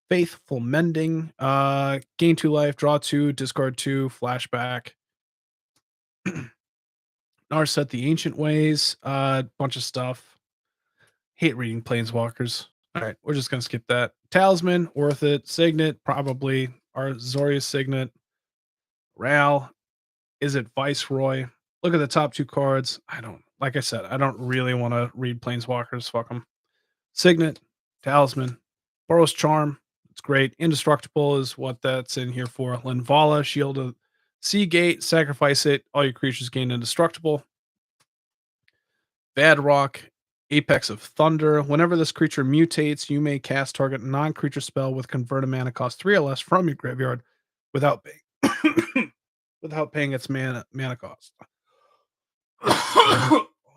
Faithful Mending. Gain 2 life, draw 2, discard 2, flashback. Narset the Ancient Ways. Bunch of stuff. Hate reading Planeswalkers. All right, we're just gonna skip that. Talisman, worth it. Signet, probably. Arzorius Signet. Ral, is it Viceroy? Look at the top 2 cards. Like I said, I don't really want to read Planeswalkers. Fuck them. Signet, Talisman, Boros Charm. It's great. Indestructible is what that's in here for. Linvala, Shield of Seagate, sacrifice it. All your creatures gain indestructible. Bad Rock, Apex of Thunder. Whenever this creature mutates, you may cast target non-creature spell with converted mana cost 3 or less from your graveyard without paying without paying its mana cost.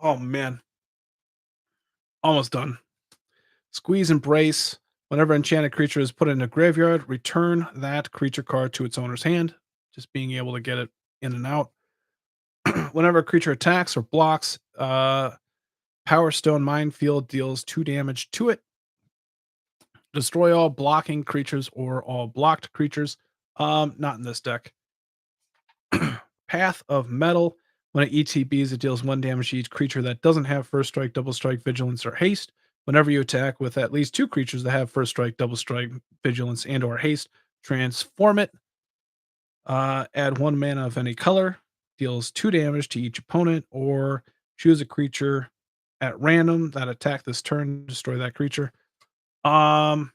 Oh man. Almost done. Squeeze Embrace. Whenever enchanted creature is put in a graveyard, return that creature card to its owner's hand. Just being able to get it in and out. Whenever a creature attacks or blocks, Power Stone Minefield deals 2 damage to it. Destroy all blocking creatures or all blocked creatures. Not in this deck. Path of Metal. When it ETBs, it deals 1 damage to each creature that doesn't have first strike, double strike, vigilance, or haste. Whenever you attack with at least 2 creatures that have first strike, double strike, vigilance, and or haste, transform it. Add 1 mana of any color. Deals 2 damage to each opponent, or choose a creature at random that attack this turn, destroy that creature. Probably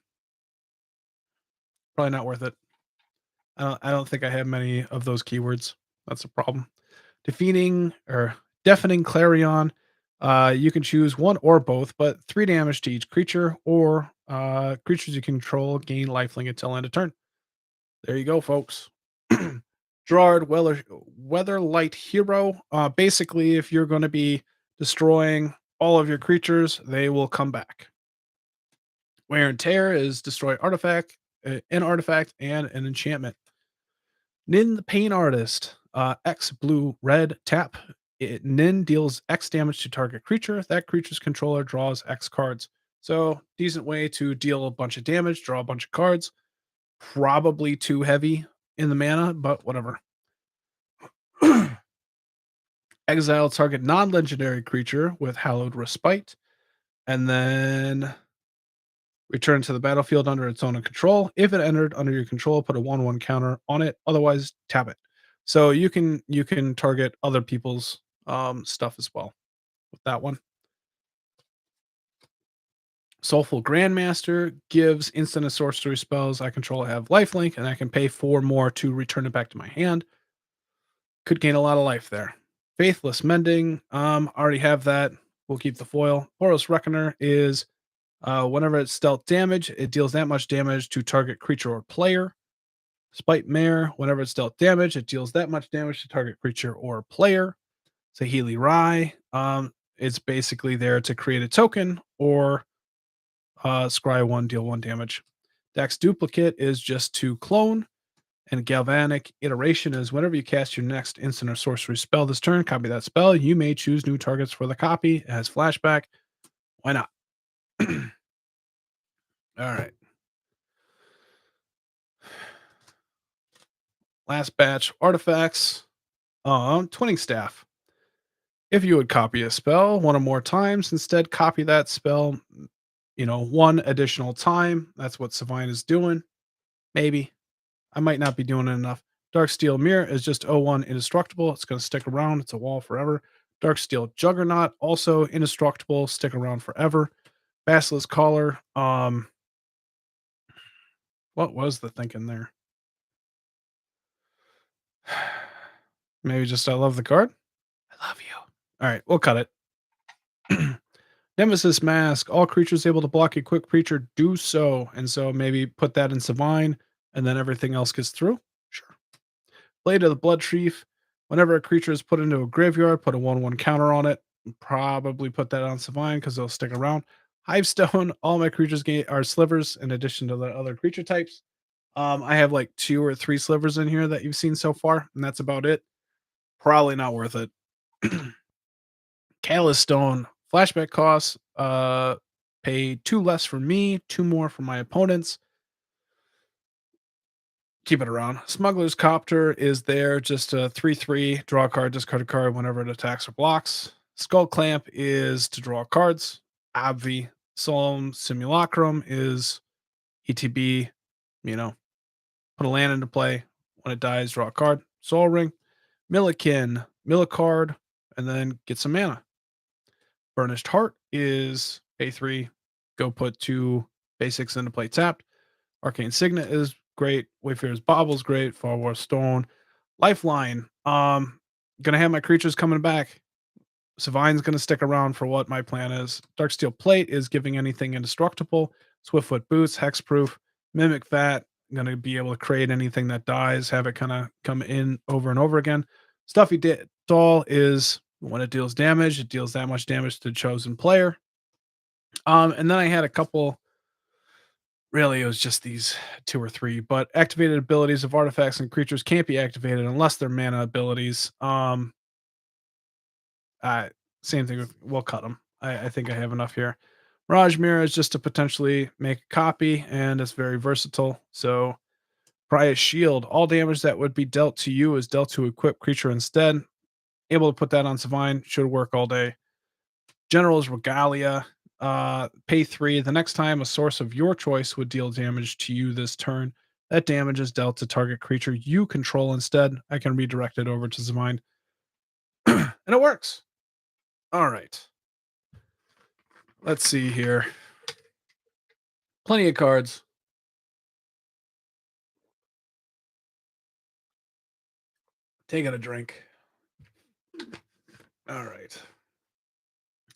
not worth it. I don't think I have many of those keywords. That's a problem. Deafening Clarion. You can choose 1 or both, but 3 damage to each creature, or creatures you control gain lifelink until end of turn. There you go, folks. Gerard Weatherlight Hero. Basically, if you're going to be destroying all of your creatures, they will come back. Wear and Tear is destroy an artifact, and an enchantment. Nin the Pain Artist. X blue red tap. Nin deals X damage to target creature. That creature's controller draws X cards. So decent way to deal a bunch of damage, draw a bunch of cards. Probably too heavy in the mana, but whatever. Exile target non-legendary creature with Hallowed Respite, and then return to the battlefield under its own control. If it entered under your control, put a 1/1 counter on it. Otherwise, tap it. So you can target other people's stuff as well with that one. Soulful Grandmaster gives instant and sorcery spells I control have lifelink, and I can pay 4 more to return it back to my hand. Could gain a lot of life there. Faithless Mending, already have that. We'll keep the foil. Boros Reckoner is whenever it's dealt damage, it deals that much damage to target creature or player. Spite Mare, whenever it's dealt damage, it deals that much damage to target creature or player. Sahili Rai, it's basically there to create a token or scry 1, deal 1 damage. Dex Duplicate is just to clone. And Galvanic Iteration is whenever you cast your next instant or sorcery spell this turn, copy that spell. You may choose new targets for the copy. It has flashback. Why not? All right. Last batch artifacts. Twinning Staff. If you would copy a spell 1 or more times, instead copy that spell, 1 additional time. That's what Sevinne is doing. Maybe. I might not be doing it enough. Darksteel Mirror is just 0/1 indestructible. It's going to stick around. It's a wall forever. Darksteel Juggernaut, also indestructible, stick around forever. Basilisk Collar. What was the thinking there? Maybe just I love the card. I love you. All right, we'll cut it. Nemesis Mask. All creatures able to block a quick creature do so. And so maybe put that in Sevinne and then everything else gets through. Sure. Blade of the Blood Chief. Whenever a creature is put into a graveyard, put a 1/1 counter on it. Probably put that on Sevinne because they'll stick around. Hivestone. All my creatures are slivers in addition to the other creature types. I have like 2 or 3 slivers in here that you've seen so far, and that's about it. Probably not worth it. Callous Stone. Flashback costs. Pay 2 less for me, 2 more for my opponents. Keep it around. Smuggler's Copter is there, just a 3/3, draw a card, discard a card whenever it attacks or blocks. Skull Clamp is to draw cards. Obvi. Solemn Simulacrum is ETB, you know, put a land into play. When it dies, draw a card. Soul Ring. Millikin, mill a card, and then get some mana. Burnished Heart is pay 3, go put 2 basics into play tapped. Arcane Signet is great. Wayfarer's Bauble is great. Far War Stone. Lifeline. Gonna have my creatures coming back. Sevinne's gonna stick around for what my plan is. Darksteel Plate is giving anything indestructible. Swiftfoot Boots, Hexproof. Mimic Vat, gonna be able to create anything that dies, have it kind of come in over and over again. Stuffy Doll is when it deals damage, it deals that much damage to the chosen player. And then I had a couple. Really, it was just these 2 or 3, but activated abilities of artifacts and creatures can't be activated unless they're mana abilities. Uh, Same thing with we'll cut them. I think I have enough here. Mirage Mirror is just to potentially make a copy, and it's very versatile. So, Prius Shield, all damage that would be dealt to you is dealt to equipped creature instead. Able to put that on Sevinne, should work all day. General's Regalia, pay 3. The next time a source of your choice would deal damage to you this turn, that damage is dealt to target creature you control instead. I can redirect it over to Sevinne. And it works. All right. Let's see here. Plenty of cards. Taking a drink. All right.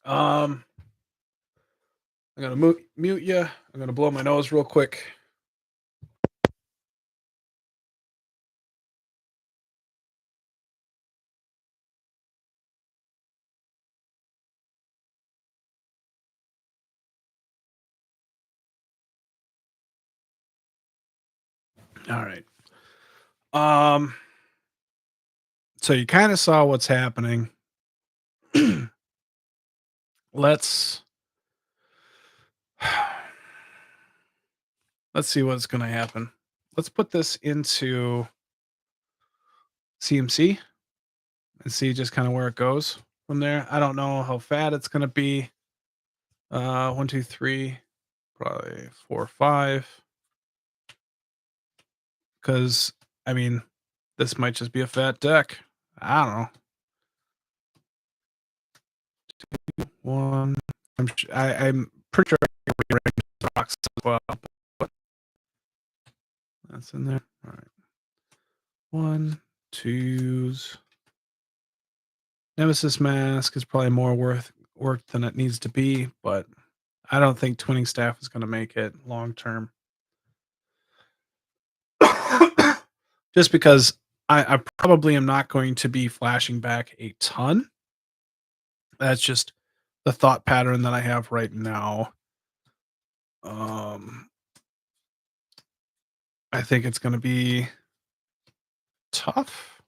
I'm gonna mute you. I'm gonna blow my nose real quick. All right. So you kind of saw what's happening. Let's see what's going to happen. Let's put this into CMC and see just kind of where it goes from there. I don't know how fat it's going to be. 1, 2, 3, probably 4, 5. Because I mean, this might just be a fat deck. I don't know. 1. I'm pretty sure I can rearrange the box as well. But that's in there. All right. 1, 2s. Nemesis Mask is probably more work than it needs to be, but I don't think Twinning Staff is going to make it long term. Just because I probably am not going to be flashing back a ton. That's just the thought pattern that I have right now. I think it's going to be tough.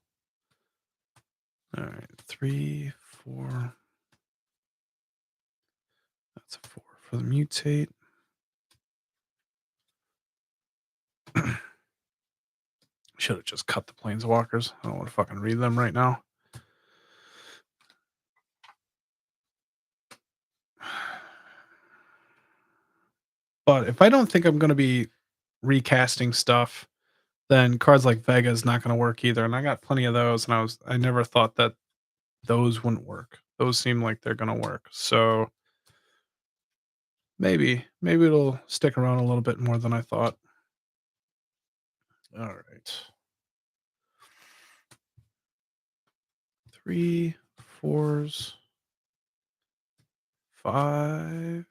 All right, 3, 4. That's a 4 for the mutate. Should have just cut the planeswalkers. I don't want to fucking read them right now. But if I don't think I'm going to be recasting stuff, then cards like Vega is not going to work either. And I got plenty of those, and I never thought that those wouldn't work. Those seem like they're going to work. So maybe it'll stick around a little bit more than I thought. All right. 3, 4s, 5.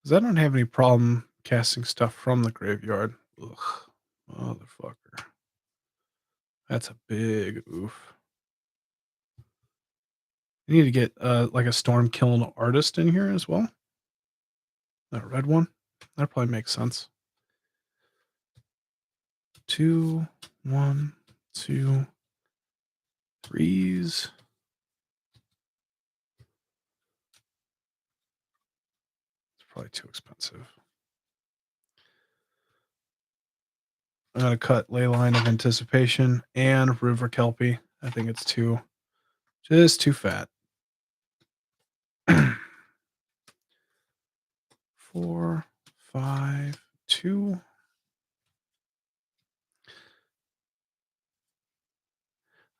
'Cause I don't have any problem casting stuff from the graveyard. Ugh, motherfucker. That's a big oof. I need to get like a storm killing artist in here as well. That red one. That probably makes sense. 2, 1, 2, 3s. It's probably too expensive. I'm gonna cut Leyline of Anticipation and River Kelpie. I think it's just too fat. 4, 5, 2.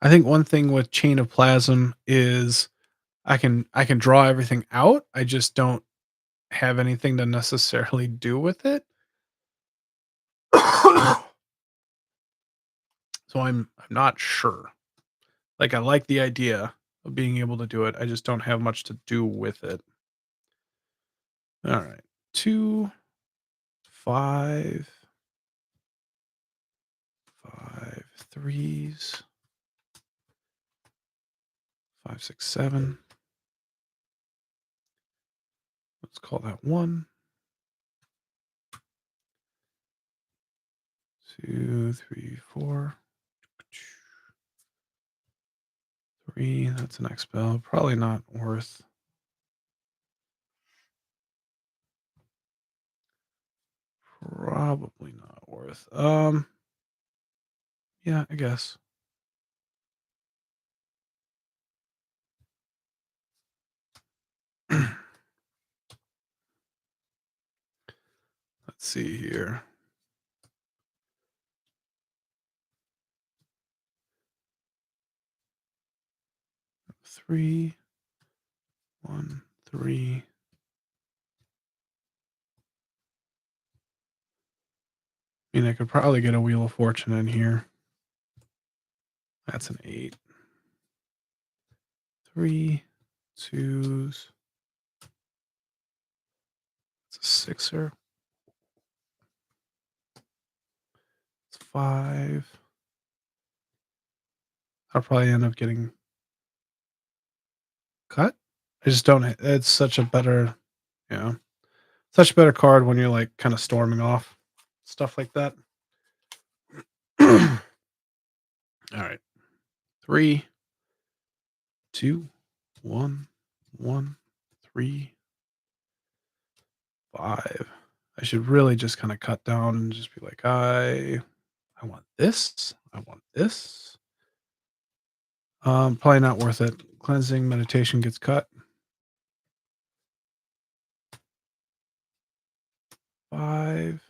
I think one thing with Chain of Plasm is I can draw everything out. I just don't have anything to necessarily do with it. So I'm not sure. Like I like the idea of being able to do it. I just don't have much to do with it. All right. 2, 5, 5, 3s. 5, 6, 7. Let's call that 1. 2, 3, 4. 3. That's an expel. Probably not worth. Probably not worth. Yeah, I guess. Let's see here. Three, 1, 3. I mean, I could probably get a Wheel of Fortune in here. That's an 8. 3, 2s. It's a 6er. It's 5. I'll probably end up getting cut. I just don't. It's such a better, yeah, such a better card when you're like kind of storming off stuff like that. All right, 3, 2, 1, 1, 3, 5. I should really just kind of cut down and just be like, I want this. I want this. Probably not worth it. Cleansing meditation gets cut. 5,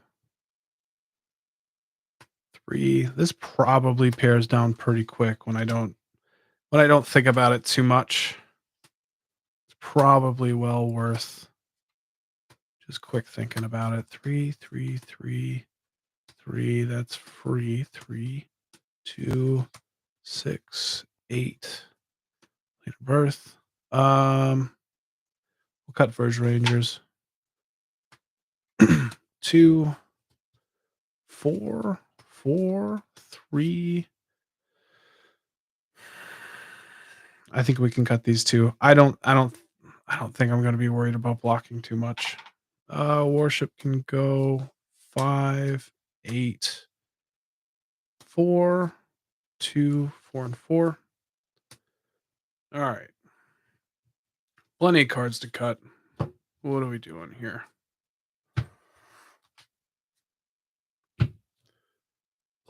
3. This probably pairs down pretty quick when I don't think about it too much. It's probably well worth just quick thinking about it. 3, 3, 3, 3. That's free. 3, 2, 6, 8. Date of birth. We'll cut Verge Rangers. 2, 4, 4, 3. I think we can cut these two. I don't think I'm going to be worried about blocking too much. Warship can go 5, 8, 4, 2, 4, and 4. All right. Plenty of cards to cut. What are we doing here?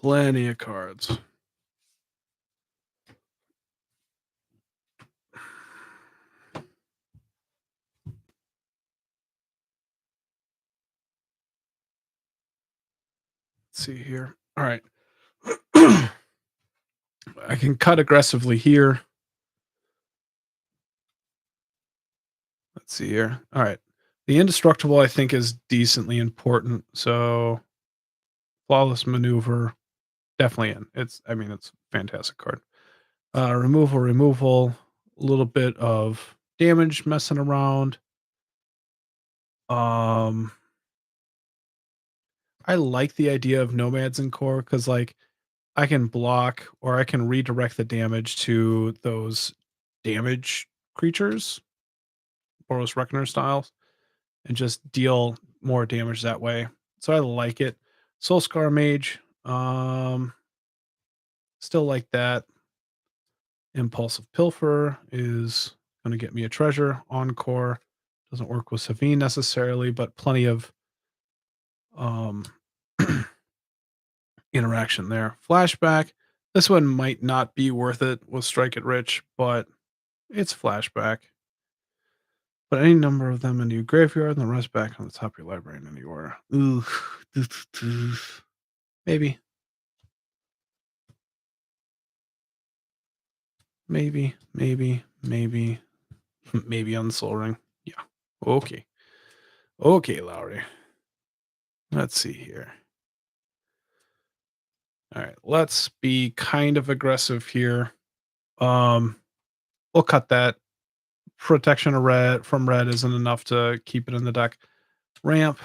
Plenty of cards. Let's see here. All right. I can cut aggressively here. Let's see here. All right. The indestructible, I think, is decently important. So, flawless maneuver. definitely in. I mean, it's a fantastic card. Removal, a little bit of damage messing around. Um, I like the idea of nomads in core because like I can block or I can redirect the damage to those damage creatures, Boros Reckoner styles, and just deal more damage that way. So I like it. Soul Scar Mage, still like that. Impulsive Pilfer is going to get me a treasure. Encore doesn't work with Sevinne necessarily, but plenty of um, interaction there. Flashback. This one might not be worth it with Strike It Rich, but it's flashback. Put any number of them into your graveyard and the rest back on the top of your library in any order. Ooh. Maybe. Maybe. Maybe on the Soul Ring. Yeah. Okay. Okay, Lowry. Let's see here. All right, let's be kind of aggressive here. We'll cut that. Protection of red from red isn't enough to keep it in the deck. Ramp,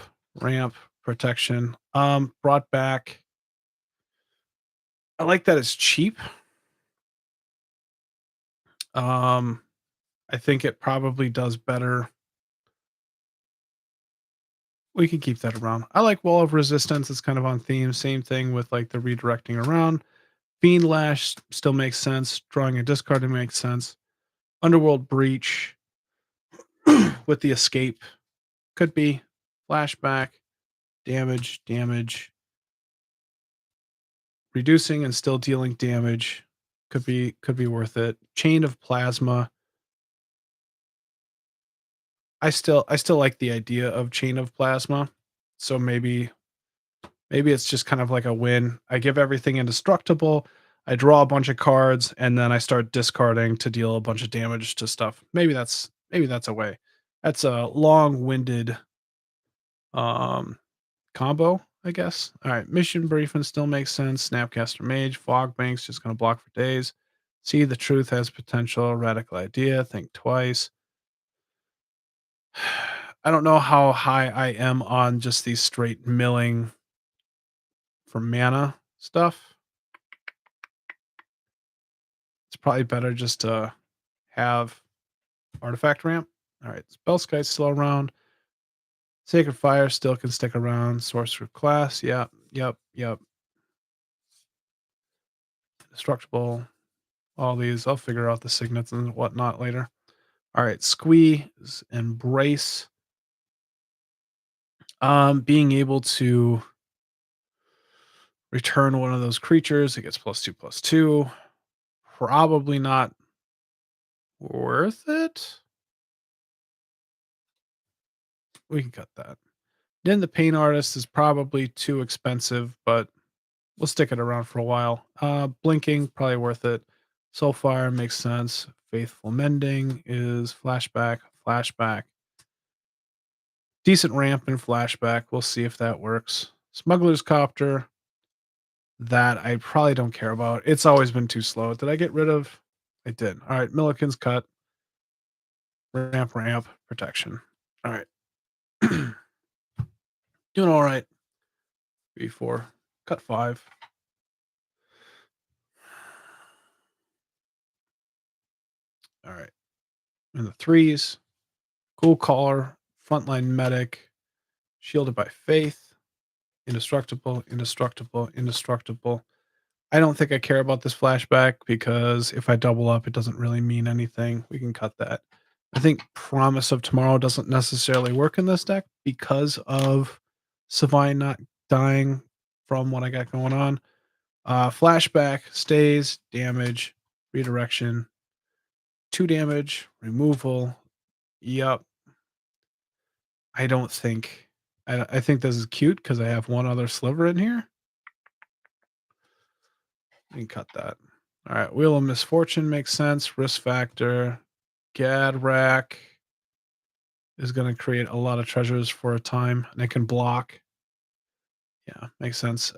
protection. Brought back. I like that it's cheap. I think it probably does better. We can keep that around. I like Wall of Resistance. It's kind of on theme. Same thing with like the redirecting around. Fiend Lash still makes sense. Drawing a discard makes sense. Underworld Breach with the escape could be flashback, damage, reducing and still dealing damage could be worth it. Chain of Plasma. I still like the idea of Chain of Plasma. So maybe it's just kind of like a win. I give everything indestructible. I draw a bunch of cards and then I start discarding to deal a bunch of damage to stuff. Maybe that's a way. That's a long-winded combo, I guess. All right, mission briefing still makes sense. Snapcaster Mage, Fog Banks just going to block for days. See the truth has potential. Radical idea. Think twice. I don't know how high I am on just these straight milling for mana stuff. It's probably better just to have artifact ramp. All right, Spellskite's still around. Sacred Fire still can stick around. Sorcerer class, yep. Indestructible. All these, I'll figure out the signets and whatnot later. All right, Squeeze, Embrace. Being able to return one of those creatures, it gets +2/+2. Probably not worth it. We can cut that. Then the Paint Artist is probably too expensive, but we'll stick it around for a while. Blinking, probably worth it. Soulfire makes sense. Faithful Mending is flashback. Decent ramp and flashback. We'll see if that works. Smuggler's Copter. That I probably don't care about. It's always been too slow. Did I get rid of? I did. All right. Milliken's cut. Ramp. Protection. All right. Doing all right. 3, 4. Cut 5. All right. In the 3s. Cool Collar. Frontline Medic. Shielded by Faith. Indestructible. I don't think I care about this flashback because if I double up, it doesn't really mean anything. We can cut that. I think Promise of Tomorrow doesn't necessarily work in this deck because of Sevinne not dying from what I got going on. Flashback, stays, damage, redirection, 2 damage, removal. Yep. I don't think. I think this is cute because I have one other sliver in here. We can cut that. All right. Wheel of Misfortune makes sense. Risk Factor. Gadrak is going to create a lot of treasures for a time and it can block. Yeah, makes sense.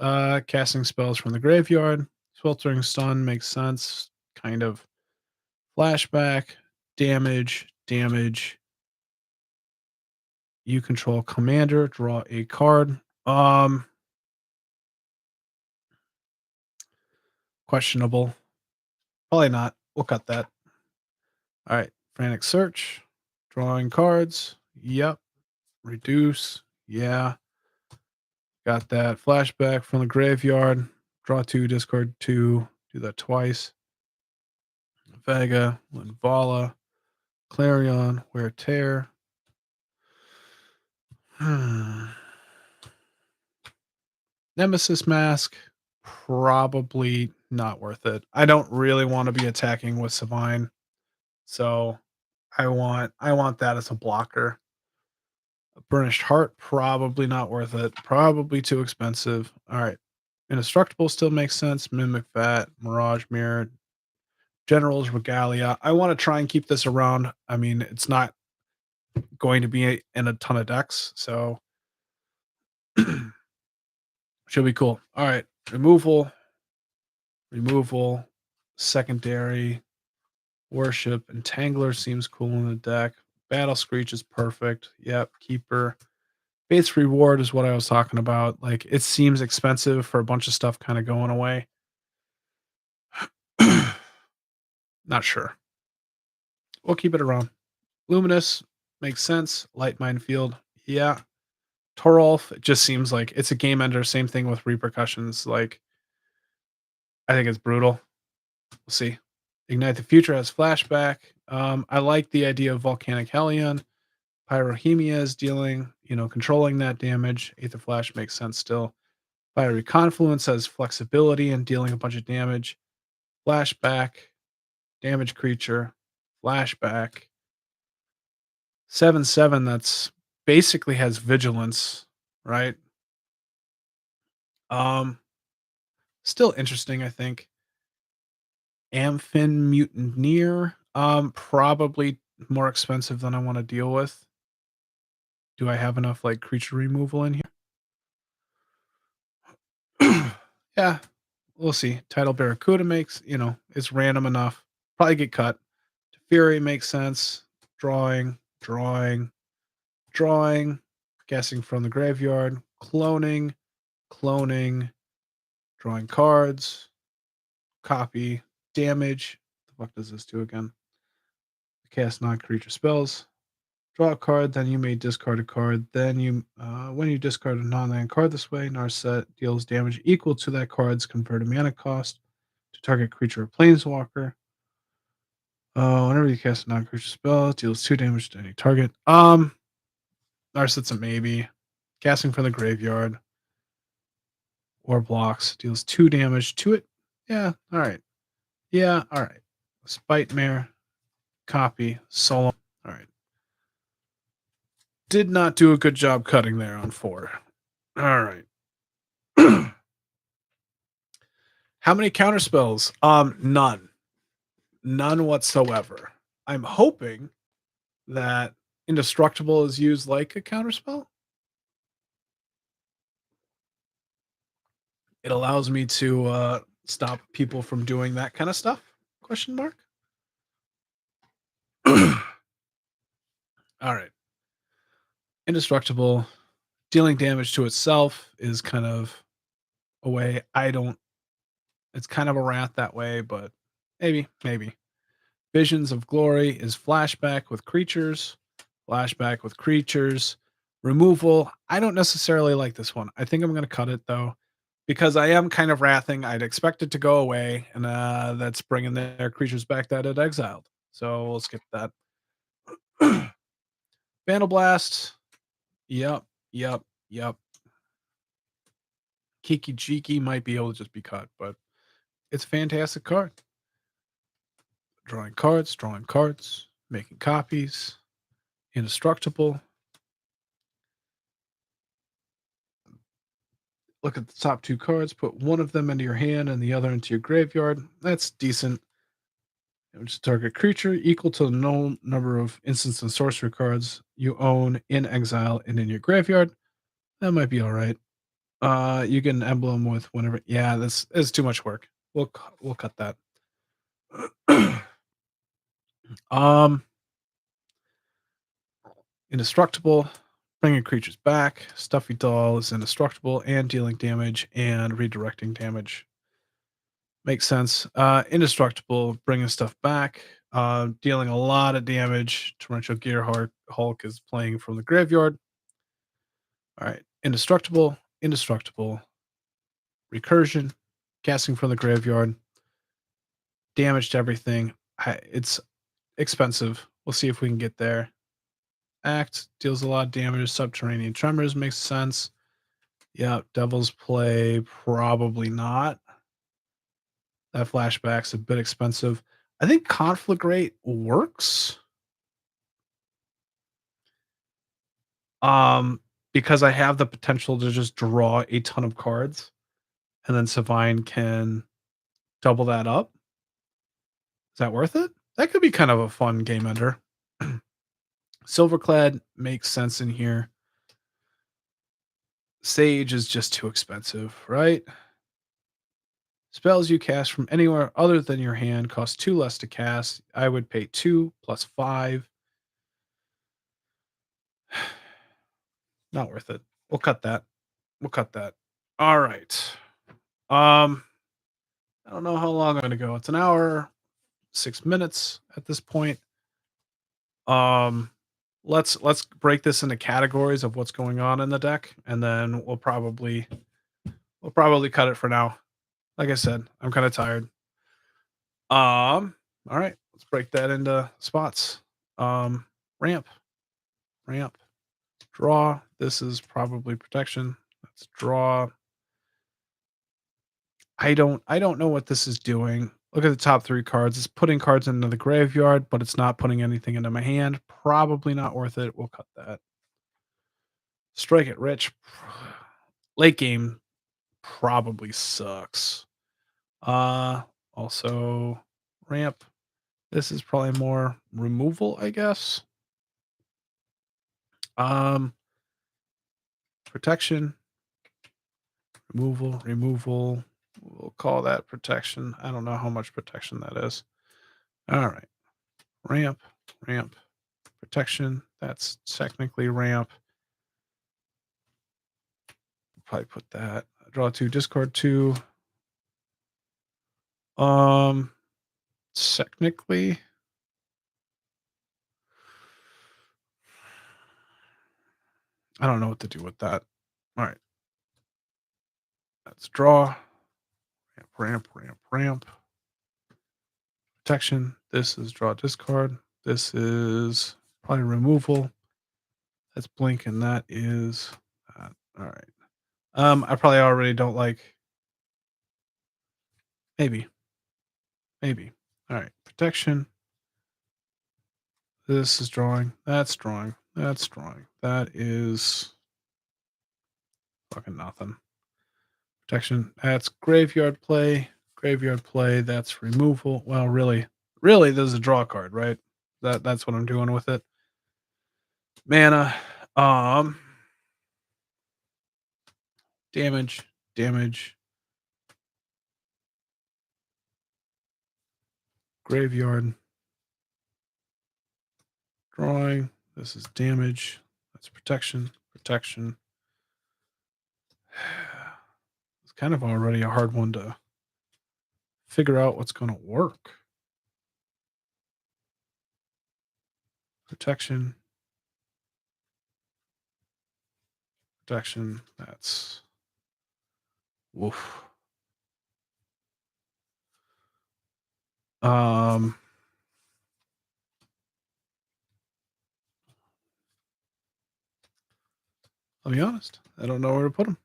Casting spells from the graveyard. Sweltering Stun makes sense. Kind of. Flashback, damage. You control commander, draw a card. Questionable. Probably not. We'll cut that. All right. Frantic search. Drawing cards. Yep. Reduce. Yeah. Got that. Flashback from the graveyard. Draw two, discard two. Do that twice. Vega, Linvala, Clarion, Wear Tear. Nemesis Mask, probably not worth it. I don't really want to be attacking with Sevinne, so I want that as a blocker. A Burnished Heart, probably not worth it. Probably too expensive. All right. Indestructible still makes sense. Mimic Vat, Mirage Mirror, General's Regalia. I want to try and keep this around. I mean, it's not going to be in a ton of decks, so should be cool. All right. Removal, secondary, worship, Entangler seems cool in the deck. Battle Screech is perfect. Yep, keeper. Fate's Reward is what I was talking about. Like, it seems expensive for a bunch of stuff kind of going away. Not sure. We'll keep it around. Luminous makes sense. Light Minefield, yeah. Torolf, it just seems like it's a game ender. Same thing with Repercussions. Like, I think it's brutal. We'll see. Ignite the Future has flashback. I like the idea of Volcanic Hellion. Pyrohemia is dealing, controlling that damage. Aether Flash makes sense still. Fiery Confluence has flexibility and dealing a bunch of damage. Flashback, damage creature, flashback. 7/7 that's basically has vigilance, right? Um, Still interesting, I think. Amphin Mutineer, probably more expensive than I want to deal with. Do I have enough like creature removal in here? Yeah, we'll see. Tidal Barracuda makes, it's random enough. Probably get cut. Fury makes sense. Drawing, guessing from the graveyard, cloning, drawing cards, copy, damage. What the fuck does this do again? Cast non-creature spells. Draw a card, then you may discard a card. Then when you discard a non-land card this way, Narset deals damage equal to that card's converted mana cost to target creature or planeswalker. Whenever you cast a non-creature spell, it deals 2 damage to any target. Narset's a maybe. Casting from the graveyard or blocks deals 2 damage to it. Yeah, all right. Yeah, all right. Spite Mare, copy, solo. All right. Did not do a good job cutting there on 4. All right. How many counter spells? None. None whatsoever. I'm hoping that Indestructible is used like a counter spell. It allows me to stop people from doing that kind of stuff? Question mark. All right. Indestructible. Dealing damage to itself is kind of a way it's kind of a wrath that way, but maybe. Visions of Glory is flashback with creatures. Removal. I don't necessarily like this one. I think I'm going to cut it though, because I am kind of wrathing. I'd expect it to go away, and that's bringing their creatures back that it exiled. So we'll skip that. Vandal Blast. Yep. Kiki Jiki might be able to just be cut, but it's a fantastic card. Drawing cards, making copies, indestructible. Look at the top 2 cards, put one of them into your hand and the other into your graveyard. That's decent. Which target creature equal to the known number of instance and sorcery cards you own in exile and in your graveyard. That might be all right. You get an emblem with whenever. Yeah, this is too much work. We'll cut that. um, Indestructible. Bringing creatures back. Stuffy Doll is indestructible and dealing damage and redirecting damage. Makes sense. Indestructible, bringing stuff back, dealing a lot of damage. Torrential Gear Hulk is playing from the graveyard. All right. Indestructible, indestructible, recursion, casting from the graveyard, damage to everything. It's expensive. We'll see if we can get there. Act deals a lot of damage. Subterranean Tremors makes sense. Yeah, Devil's Play, probably not. That flashback's a bit expensive. I think Conflagrate works. Um, because I have the potential to just draw a ton of cards, and then Sevinne can double that up. Is that worth it? That could be kind of a fun game ender. Silverclad makes sense in here. Sage is just too expensive, right? Spells you cast from anywhere other than your hand cost 2 less to cast. I would pay 2 plus 5. Not worth it. We'll cut that. We'll cut that. All right. I don't know how long I'm going to go. It's an hour, 6 minutes at this point. Um, let's break this into categories of what's going on in the deck, and then we'll probably cut it for now. Like I said, I'm kind of tired. All right, let's break that into spots. Ramp, ramp, draw. This is probably protection. Let's draw. I don't know what this is doing. Look at the top 3 cards. It's putting cards into the graveyard, but it's not putting anything into my hand. Probably not worth it. We'll cut that. Strike it rich. Late game probably sucks. Also ramp. This is probably more removal, I guess. Um, Protection, removal. We'll call that protection. I don't know how much protection that is. All right. Ramp, ramp, protection. That's technically ramp. Probably put that. Draw 2, discard 2. Technically, I don't know what to do with that. All right. Let's draw. Ramp, ramp, ramp. Protection. This is draw, discard. This is probably removal. That's blink, and that is that. All right. I probably already don't like. Maybe. All right. Protection. This is drawing. That's drawing. That's drawing. That is fucking nothing. Protection. That's graveyard play. Graveyard play. That's removal. Well, really, this is a draw card, right? That's what I'm doing with it. Mana. Damage. Graveyard. Drawing. This is damage. That's protection. It's kind of already a hard one to figure out what's going to work. Protection. That's woof. I'll be honest. I don't know where to put them.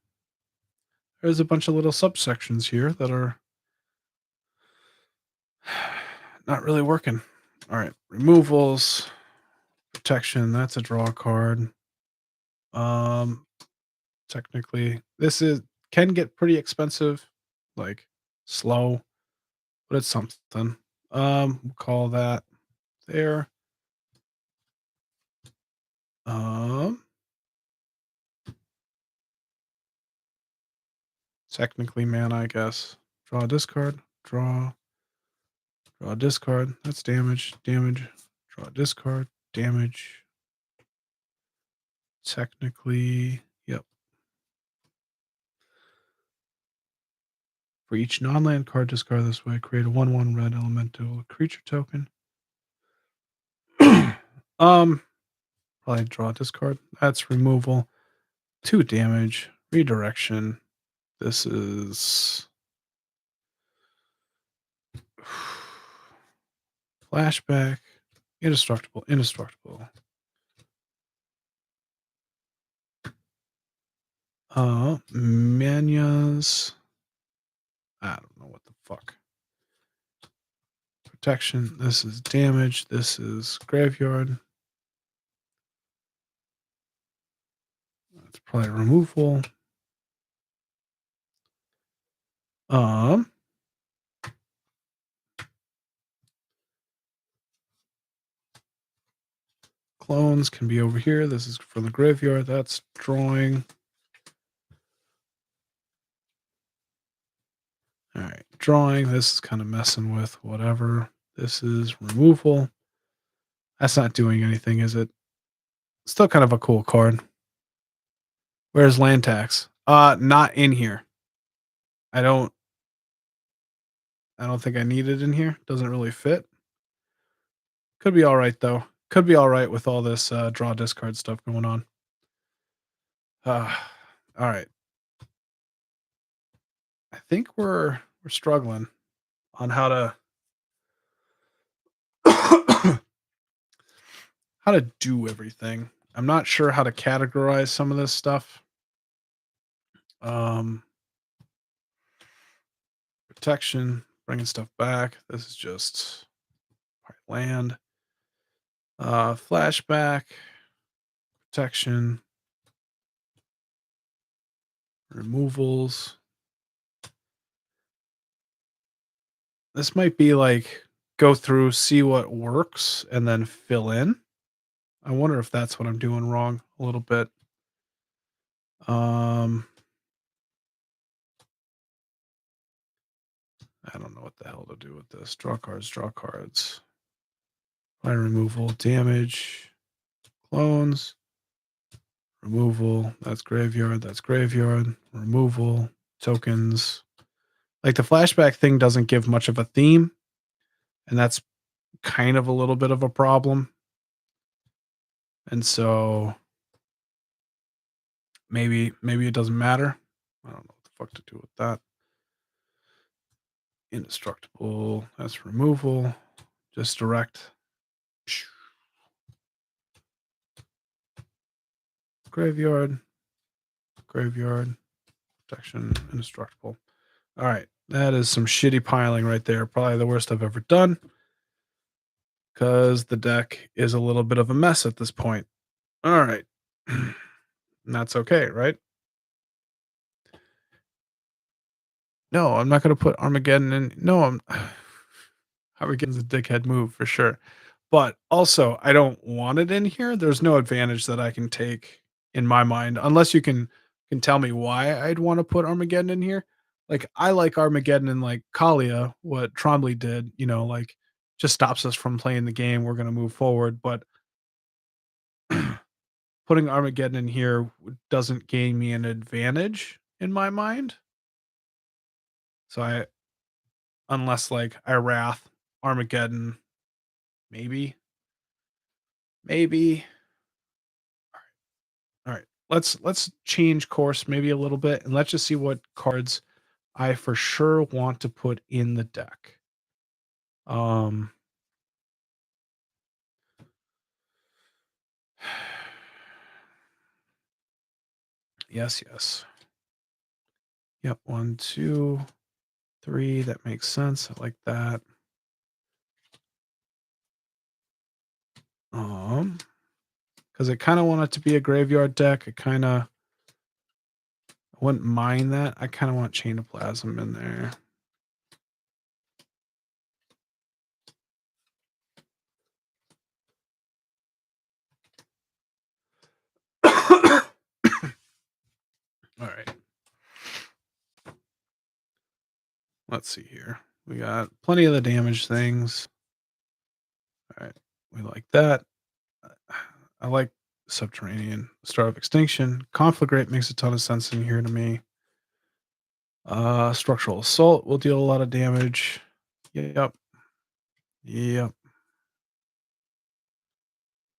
There's a bunch of little subsections here that are not really working. All right, removals, protection. That's a draw card. Technically, this can get pretty expensive, like slow, but it's something. We'll call that there. Um, Technically mana, I guess. Draw a discard. Draw a discard. That's damage. Damage. Draw a discard. Damage. Technically, yep. For each non-land card discard this way, create a 1/1 red elemental creature token. Probably draw a discard. That's removal. 2 damage. Redirection. This is flashback. Indestructible. Indestructible. Manias. I don't know what the fuck. Protection. This is damage. This is graveyard. That's probably removal. Clones can be over here. This is for the graveyard. That's drawing. All right, drawing. This is kind of messing with whatever. This is removal. That's not doing anything, is it? Still kind of a cool card. Where's land tax? Not in here. I don't think I need it in here. Doesn't really fit. Could be all right though. Could be all right with all this draw discard stuff going on. All right. I think we're struggling on how to how to do everything. I'm not sure how to categorize some of this stuff. Protection, bringing stuff back. This is just land. Flashback, protection, removals. This might be like go through, see what works, and then fill in. I wonder if that's what I'm doing wrong a little bit. I don't know what the hell to do with this. Draw cards, draw cards. Fire removal, damage, clones, removal. That's graveyard, that's graveyard. Removal, tokens. Like the flashback thing doesn't give much of a theme, and that's kind of a little bit of a problem. And so maybe it doesn't matter. I don't know what the fuck to do with that. Indestructible, that's removal. Just direct. Graveyard, protection, indestructible. All right, that is some shitty piling right there. Probably the worst I've ever done, because the deck is a little bit of a mess at this point. All right, and that's okay, right? No, I'm not going to put Armageddon in. No, Armageddon's a dickhead move for sure. But also, I don't want it in here. There's no advantage that I can take in my mind, unless you can tell me why I'd want to put Armageddon in here. Like I like Armageddon and like Kalia, what Trombley did, like just stops us from playing the game. We're gonna move forward. But putting Armageddon in here doesn't gain me an advantage in my mind. So unless like I Wrath, Armageddon, maybe. All right. Let's change course maybe a little bit, and let's just see what cards I for sure want to put in the deck. Yes. Yep, 1, 2, 3. That makes sense. I like that. Because I kind of want it to be a graveyard deck. I wouldn't mind that. I kind of want Chain of Plasm in there. All right. Let's see here. We got plenty of the damage things. All right. We like that. I like Subterranean. Star of Extinction. Conflagrate makes a ton of sense in here to me. Structural Assault will deal a lot of damage. Yep. Yep.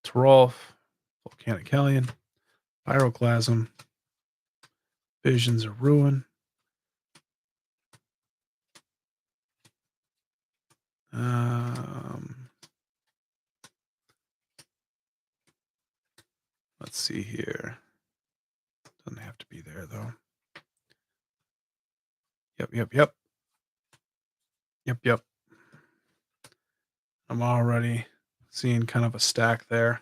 Terolf. Volcanic Hellion. Pyroclasm. Visions of Ruin. Let's see here. Doesn't have to be there though. Yep. I'm already seeing kind of a stack there.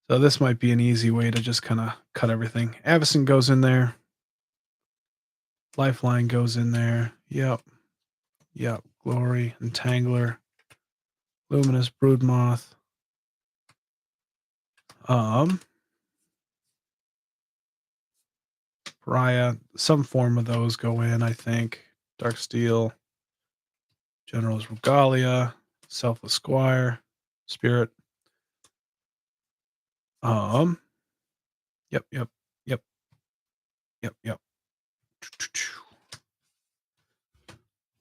So this might be an easy way to just kind of cut everything. Avacyn goes in there. Lifeline goes in there. Yep. Glory, Entangler, Luminous Broodmoth. Pariah, some form of those go in, I think. Darksteel, General's Regalia, Selfless Squire, Spirit. Yep.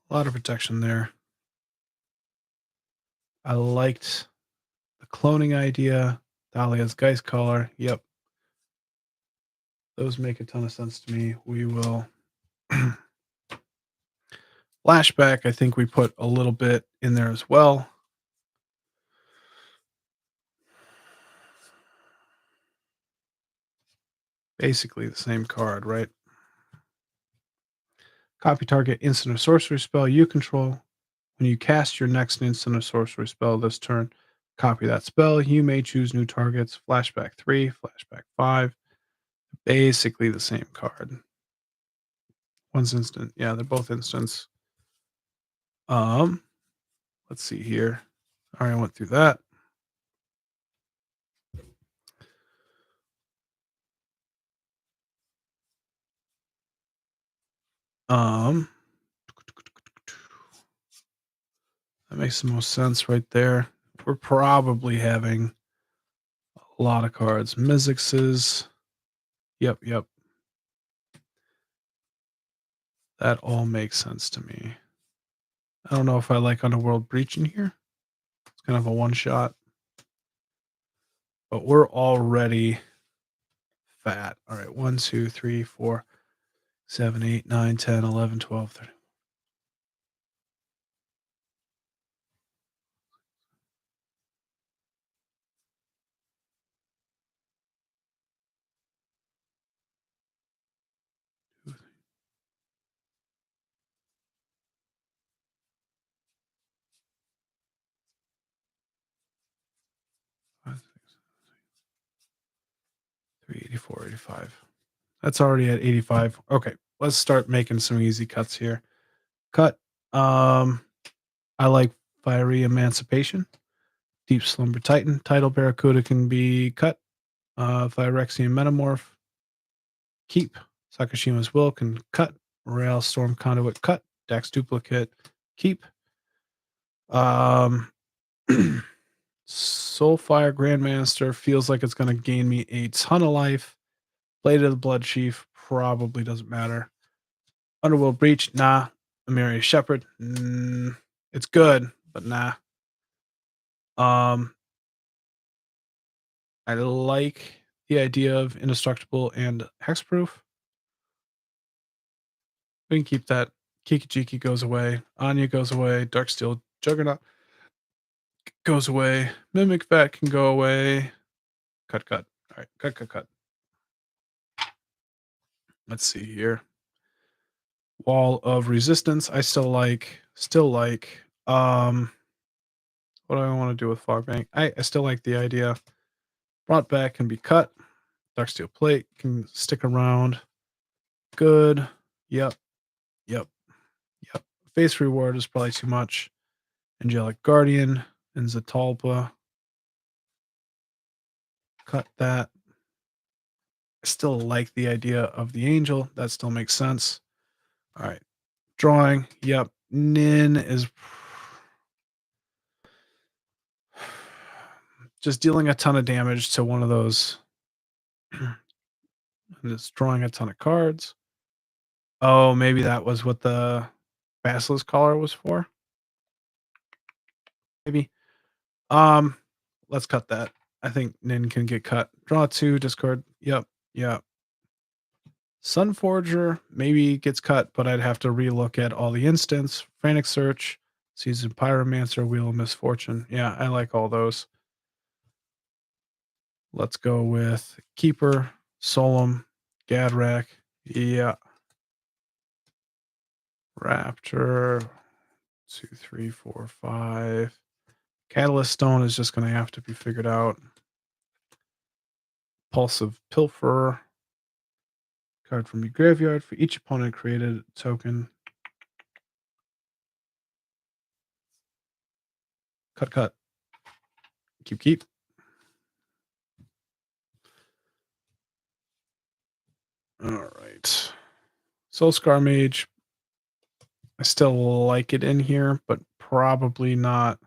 A lot of protection there. I liked the cloning idea. Dahlia's Geistcaller. Yep. Those make a ton of sense to me. We will Flashback, I think we put a little bit in there as well. Basically the same card, right? Copy target instant or sorcery spell you control. When you cast your next instant or sorcery spell this turn, copy that spell. You may choose new targets. Flashback 3, flashback 5. Basically the same card. One's instant. Yeah, they're both instants. Let's see here. All right, I went through that. That makes the most sense right there. We're probably having a lot of cards. Mizzix's. Yep. That all makes sense to me. I don't know if I like Underworld Breach in here. It's kind of a one shot. But we're already fat. All right. 1, 2, 3, 4, 7, 8, 9, 10, 11, 12, 13. Five, 6, 384, 85. That's already at 85. Okay, let's start making some easy cuts here. Cut. I like Fiery Emancipation. Deep Slumber Titan. Tidal Barracuda can be cut. Phyrexian Metamorph. Keep. Sakashima's Will can cut. Rail Storm Conduit cut. Dax Duplicate. Keep. Soulfire Grandmaster feels like it's going to gain me a ton of life. Blade of the Blood Chief probably doesn't matter. Underworld Breach, nah. Amiria Shepherd, it's good, but nah. I like the idea of Indestructible and Hexproof. We can keep that. Kikijiki goes away. Anya goes away. Darksteel Juggernaut goes away. Mimic Vat can go away. Cut. All right, cut. Let's see here. Wall of Resistance. I still like. What do I want to do with Fogbank? I still like the idea. Brought back can be cut. Darksteel Plate can stick around. Good. Yep. Face Reward is probably too much. Angelic Guardian and Zatalpa. Cut that. I still like the idea of the Angel. That still makes sense. All right. Drawing. Yep. Nin is just dealing a ton of damage to one of those. And it's drawing a ton of cards. Oh, maybe that was what the Basilisk Collar was for? Maybe. Um, let's cut that. I think Nin can get cut. Draw 2, discard. Yep, yep. Sunforger maybe gets cut, but I'd have to relook at all the instants. Frantic Search, Seasoned Pyromancer, Wheel of Misfortune. Yeah, I like all those. Let's go with Keeper, Solemn, Gadrak. Yeah. Raptor. 2, 3, 4, 5. Catalyst Stone is just going to have to be figured out. Pulsive Pilfer. Card from your graveyard. For each opponent created token. Cut, cut. Keep, keep. All right. Soul Scar Mage. I still like it in here, but probably not.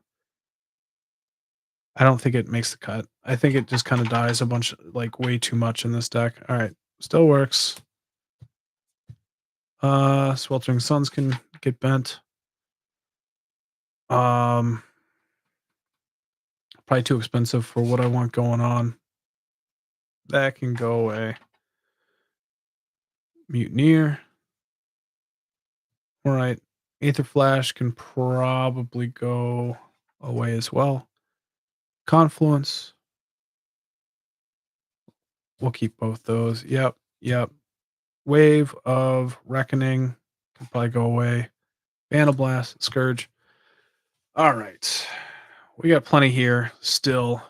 I don't think it makes the cut. I think it just kind of dies a bunch, like way too much in this deck. All right. Still works. Sweltering Suns can get bent. Probably too expensive for what I want going on. That can go away. Mutineer. All right. Aether Flash can probably go away as well. Confluence. We'll keep both those. Yep. Yep. Wave of Reckoning can probably go away. Vandal Blast, Scourge. All right. We got plenty here still.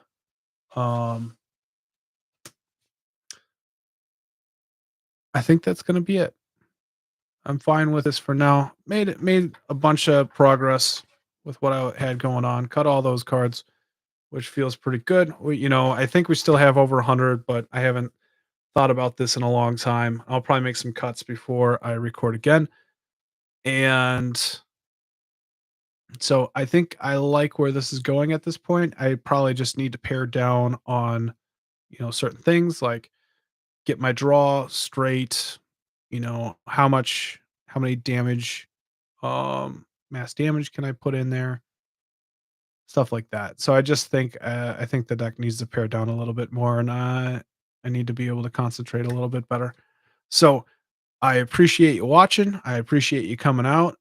I think that's going to be it. I'm fine with this for now. Made a bunch of progress with what I had going on. Cut all those cards, which feels pretty good. I think we still have over 100, but I haven't thought about this in a long time. I'll probably make some cuts before I record again. And so I think I like where this is going at this point. I probably just need to pare down on, certain things like get my draw straight, how many damage, mass damage can I put in there? Stuff like that. So I think the deck needs to pare down a little bit more, and I need to be able to concentrate a little bit better. So I appreciate you watching. I appreciate you coming out.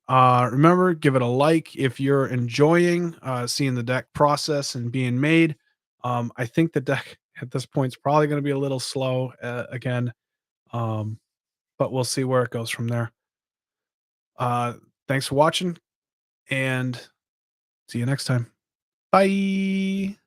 Remember, give it a like if you're enjoying seeing the deck process and being made. I think the deck at this point is probably going to be a little slow again, but we'll see where it goes from there. Uh, Thanks for watching, and see you next time. Bye.